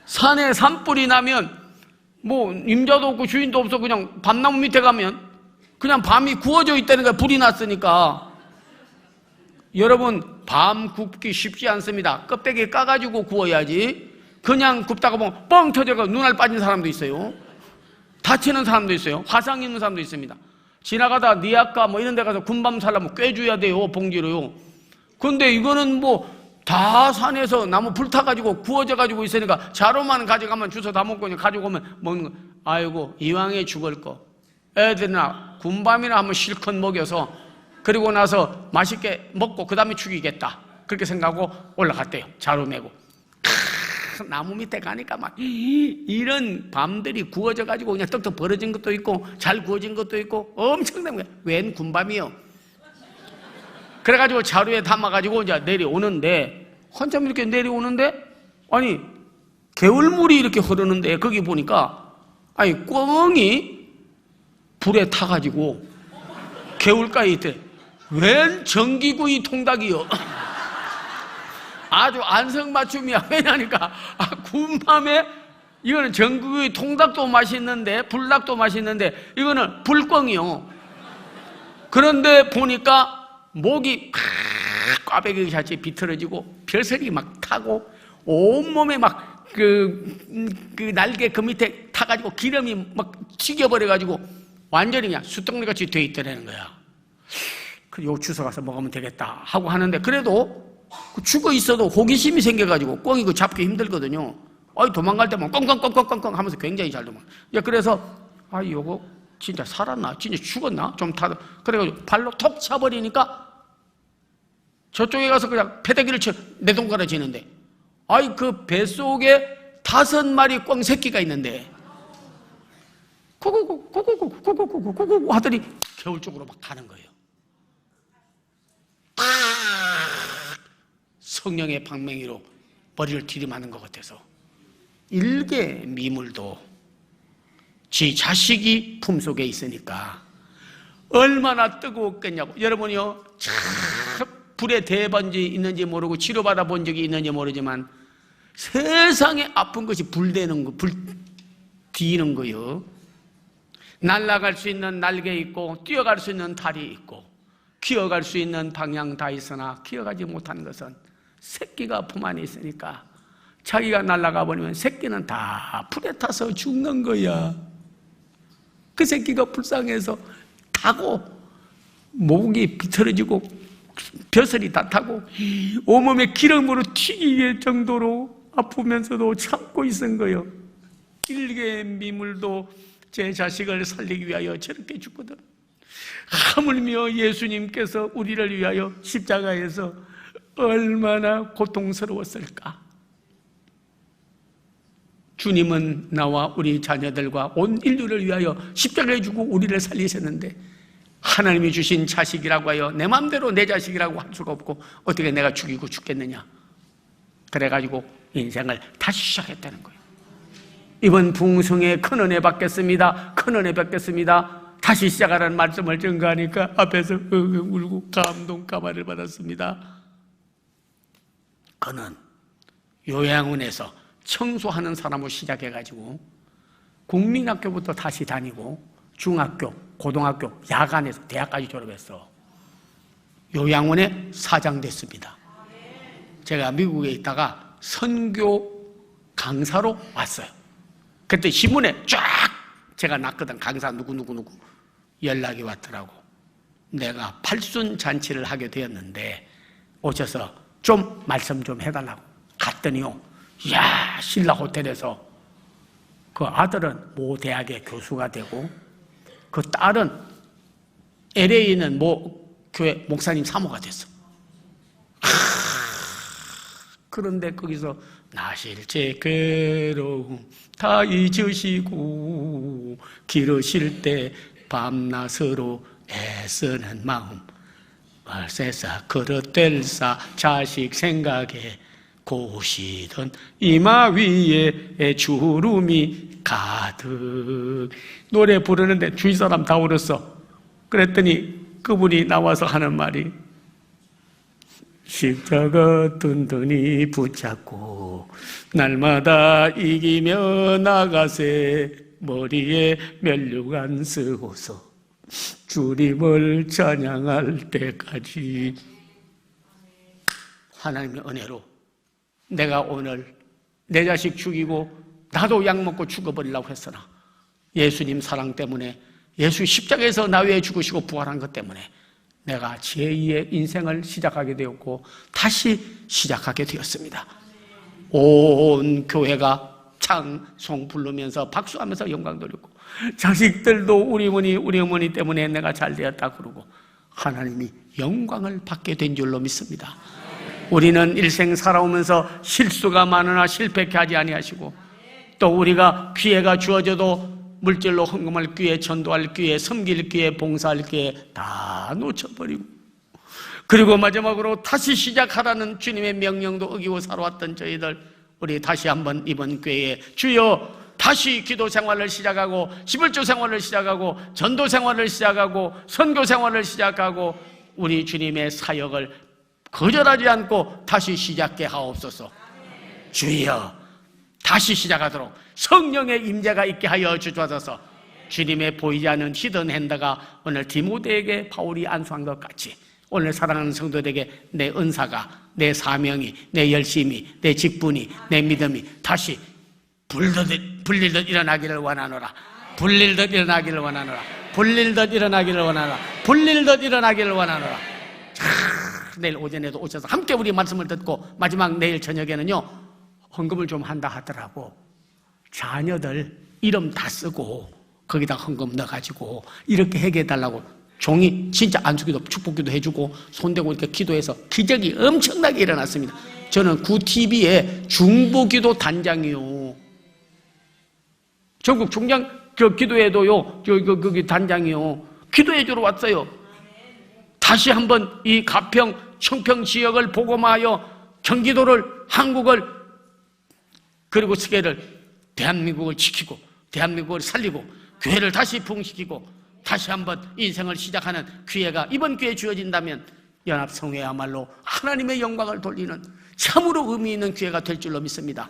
산에 산불이 나면 뭐 임자도 없고 주인도 없어 그냥 밤나무 밑에 가면 그냥 밤이 구워져 있다는 거야. 불이 났으니까. 여러분, 밤 굽기 쉽지 않습니다. 껍데기 까가지고 구워야지. 그냥 굽다가 보면 뻥 터져서 눈알 빠진 사람도 있어요. 다치는 사람도 있어요. 화상 입는 사람도 있습니다. 지나가다 니아까 뭐 이런 데 가서 군밤 살려면 꿰줘야 돼요, 봉지로요. 근데 이거는 뭐 다 산에서 나무 불타가지고 구워져가지고 있으니까 자루만 가져가면 주워 다 먹고 그냥 가져오면 먹는 거. 아이고, 이왕에 죽을 거 애들이나 군밤이나 한번 실컷 먹여서 그리고 나서 맛있게 먹고 그 다음에 죽이겠다 그렇게 생각하고 올라갔대요. 자루 메고. 나무 밑에 가니까 막 이런 밤들이 구워져가지고 그냥 떡떡 벌어진 것도 있고 잘 구워진 것도 있고 엄청난 거야. 웬 군밤이요. 그래가지고 자루에 담아가지고 이제 내려오는데 한참 이렇게 내려오는데 아니 개울물이 이렇게 흐르는데 거기 보니까 아니 꿩이 불에 타가지고 개울가에 있대. 웬 전기구이 통닭이요. 아주 안성맞춤이야. 왜냐니까 군밤에 이거는 전기구이 통닭도 맛있는데 불닭도 맛있는데 이거는 불꿩이요. 그런데 보니까 목이 꽈배기 같이 비틀어지고 별색이 막 타고 온몸에 막 그 날개 그 밑에 타가지고 기름이 막 튀겨버려가지고 완전히 그냥 숯덩이같이 돼 있더라는 거야. 요 주워 가서 먹으면 되겠다 하고 하는데 그래도 죽어 있어도 호기심이 생겨가지고 꿩이 그 잡기 힘들거든요. 도망갈 때만 꽁꽁꽁꽁꽁꽁 하면서 굉장히 잘 도망가. 그래서 요거 진짜 살았나? 진짜 죽었나? 좀 타다. 그래가지고 발로 톡 차버리니까 저쪽에 가서 그냥 패대기를 쳐 내동갈아지는데 그 뱃속에 5마리 꿩 새끼가 있는데 고고고고고고고고고고고 하더니 겨울 쪽으로 막 가는 거예요. 성령의 방맹이로 머리를 들이마는 것 같아서 일개 미물도 지 자식이 품속에 있으니까 얼마나 뜨거웠겠냐고. 여러분이요, 참 불에 대번지 있는지 모르고 치료받아 본 적이 있는지 모르지만 세상에 아픈 것이 불대는 거, 불 뒤는 거요. 날아갈 수 있는 날개 있고 뛰어갈 수 있는 다리 있고 기어갈 수 있는 방향 다 있으나 기어가지 못하는 것은 새끼가 품 안에 있으니까 자기가 날아가 버리면 새끼는 다 불에 타서 죽는 거야. 그 새끼가 불쌍해서 타고 목이 비틀어지고 벼슬이 다 타고 온몸에 기름으로 튀기게 정도로 아프면서도 참고 있은 거예요. 일개 미물도 제 자식을 살리기 위하여 저렇게 죽거든. 하물며 예수님께서 우리를 위하여 십자가에서 얼마나 고통스러웠을까. 주님은 나와 우리 자녀들과 온 인류를 위하여 십자가에 주고 우리를 살리셨는데 하나님이 주신 자식이라고 하여 내 마음대로 내 자식이라고 할 수가 없고 어떻게 내가 죽이고 죽겠느냐. 그래가지고 인생을 다시 시작했다는 거예요. 이번 부흥성에 큰 은혜 받겠습니다. 큰 은혜 받겠습니다. 다시 시작하라는 말씀을 전가하니까 앞에서 울고 감동 감화를 받았습니다. 그는 요양원에서 청소하는 사람으로 시작해가지고 국민학교부터 다시 다니고 중학교, 고등학교, 야간에서 대학까지 졸업했어. 요양원에 사장 됐습니다. 제가 미국에 있다가 선교 강사로 왔어요. 그때 신문에 쫙 제가 났거든. 강사 누구 연락이 왔더라고. 내가 팔순 잔치를 하게 되었는데 오셔서 좀 말씀 좀 해달라고. 갔더니요, 이야, 신라 호텔에서 그 아들은 모 대학의 교수가 되고 그 딸은 LA에 있는 모 교회 목사님 사모가 됐어. 그런데 거기서 나실제 괴로움 다 잊으시고 기르실 때 밤낮으로 애쓰는 마음 말세사 그릇될사 자식 생각에 고시던 이마 위에 주름이 가득. 노래 부르는데 주위 사람 다 울었어. 그랬더니 그분이 나와서 하는 말이 십자가 든든히 붙잡고 날마다 이기며 나가세 머리에 면류관 쓰고서 주님을 찬양할 때까지. 하나님의 은혜로 내가 오늘 내 자식 죽이고 나도 약 먹고 죽어버리려고 했으나 예수님 사랑 때문에 예수 십자가에서 나 위해 죽으시고 부활한 것 때문에 내가 제2의 인생을 시작하게 되었고 다시 시작하게 되었습니다. 온 교회가 찬송 부르면서 박수하면서 영광 돌리고 자식들도 우리 어머니 때문에 내가 잘 되었다 그러고 하나님이 영광을 받게 된 줄로 믿습니다. 우리는 일생 살아오면서 실수가 많으나 실패케 하지 아니하시고 또 우리가 기회가 주어져도 물질로 헌금할 기회, 전도할 기회, 섬길 기회, 봉사할 기회 다 놓쳐버리고 그리고 마지막으로 다시 시작하라는 주님의 명령도 어기고 살아왔던 저희들, 우리 다시 한번 이번 기회에 주여 다시 기도 생활을 시작하고 11조 생활을 시작하고 전도 생활을 시작하고 선교 생활을 시작하고 우리 주님의 사역을 거절하지 않고 다시 시작해 하옵소서. 주여 다시 시작하도록 성령의 임재가 있게 하여 주셔서 주님의 보이지 않는 히든 핸드가 오늘 디모데에게 바울이 안수한 것 같이 오늘 사랑하는 성도들에게 내 은사가, 내 사명이, 내 열심이, 내 직분이, 내 믿음이 다시 불릴듯 일어나기를 원하노라. 불릴듯 일어나기를 원하노라. 불릴듯 일어나기를 원하노라. 불릴듯 일어나기를 원하노라. 내일 오전에도 오셔서 함께 우리 말씀을 듣고 마지막 내일 저녁에는요 헌금을 좀 한다 하더라고. 자녀들 이름 다 쓰고 거기다 헌금 넣어가지고 이렇게 해결해달라고 종이 진짜 안수기도 축복기도 해주고 손대고 이렇게 기도해서 기적이 엄청나게 일어났습니다. 저는 구TV의 중보기도 단장이요. 전국 총장 기도회도요 거기 단장이요. 기도해주러 왔어요. 다시 한번 이 가평, 청평 지역을 복음하여 경기도를, 한국을, 그리고 세계를, 대한민국을 지키고 대한민국을 살리고 교회를 다시 부흥시키고 다시 한번 인생을 시작하는 기회가 이번 기회에 주어진다면 연합성회야말로 하나님의 영광을 돌리는 참으로 의미 있는 기회가 될 줄로 믿습니다.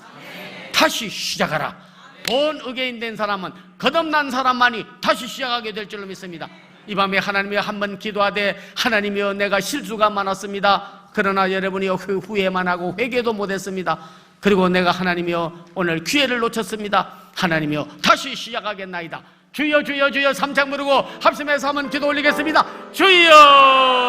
다시 시작하라. 본 의계인 된 사람은, 거듭난 사람만이 다시 시작하게 될 줄로 믿습니다. 이 밤에 하나님이여 한번 기도하되 하나님이여 내가 실수가 많았습니다. 그러나 여러분이여 후회만 하고 회개도 못했습니다. 그리고 내가 하나님이여 오늘 기회를 놓쳤습니다. 하나님이여 다시 시작하겠나이다. 주여 주여 주여 삼창 부르고 합심해서 한번 기도 올리겠습니다. 주여.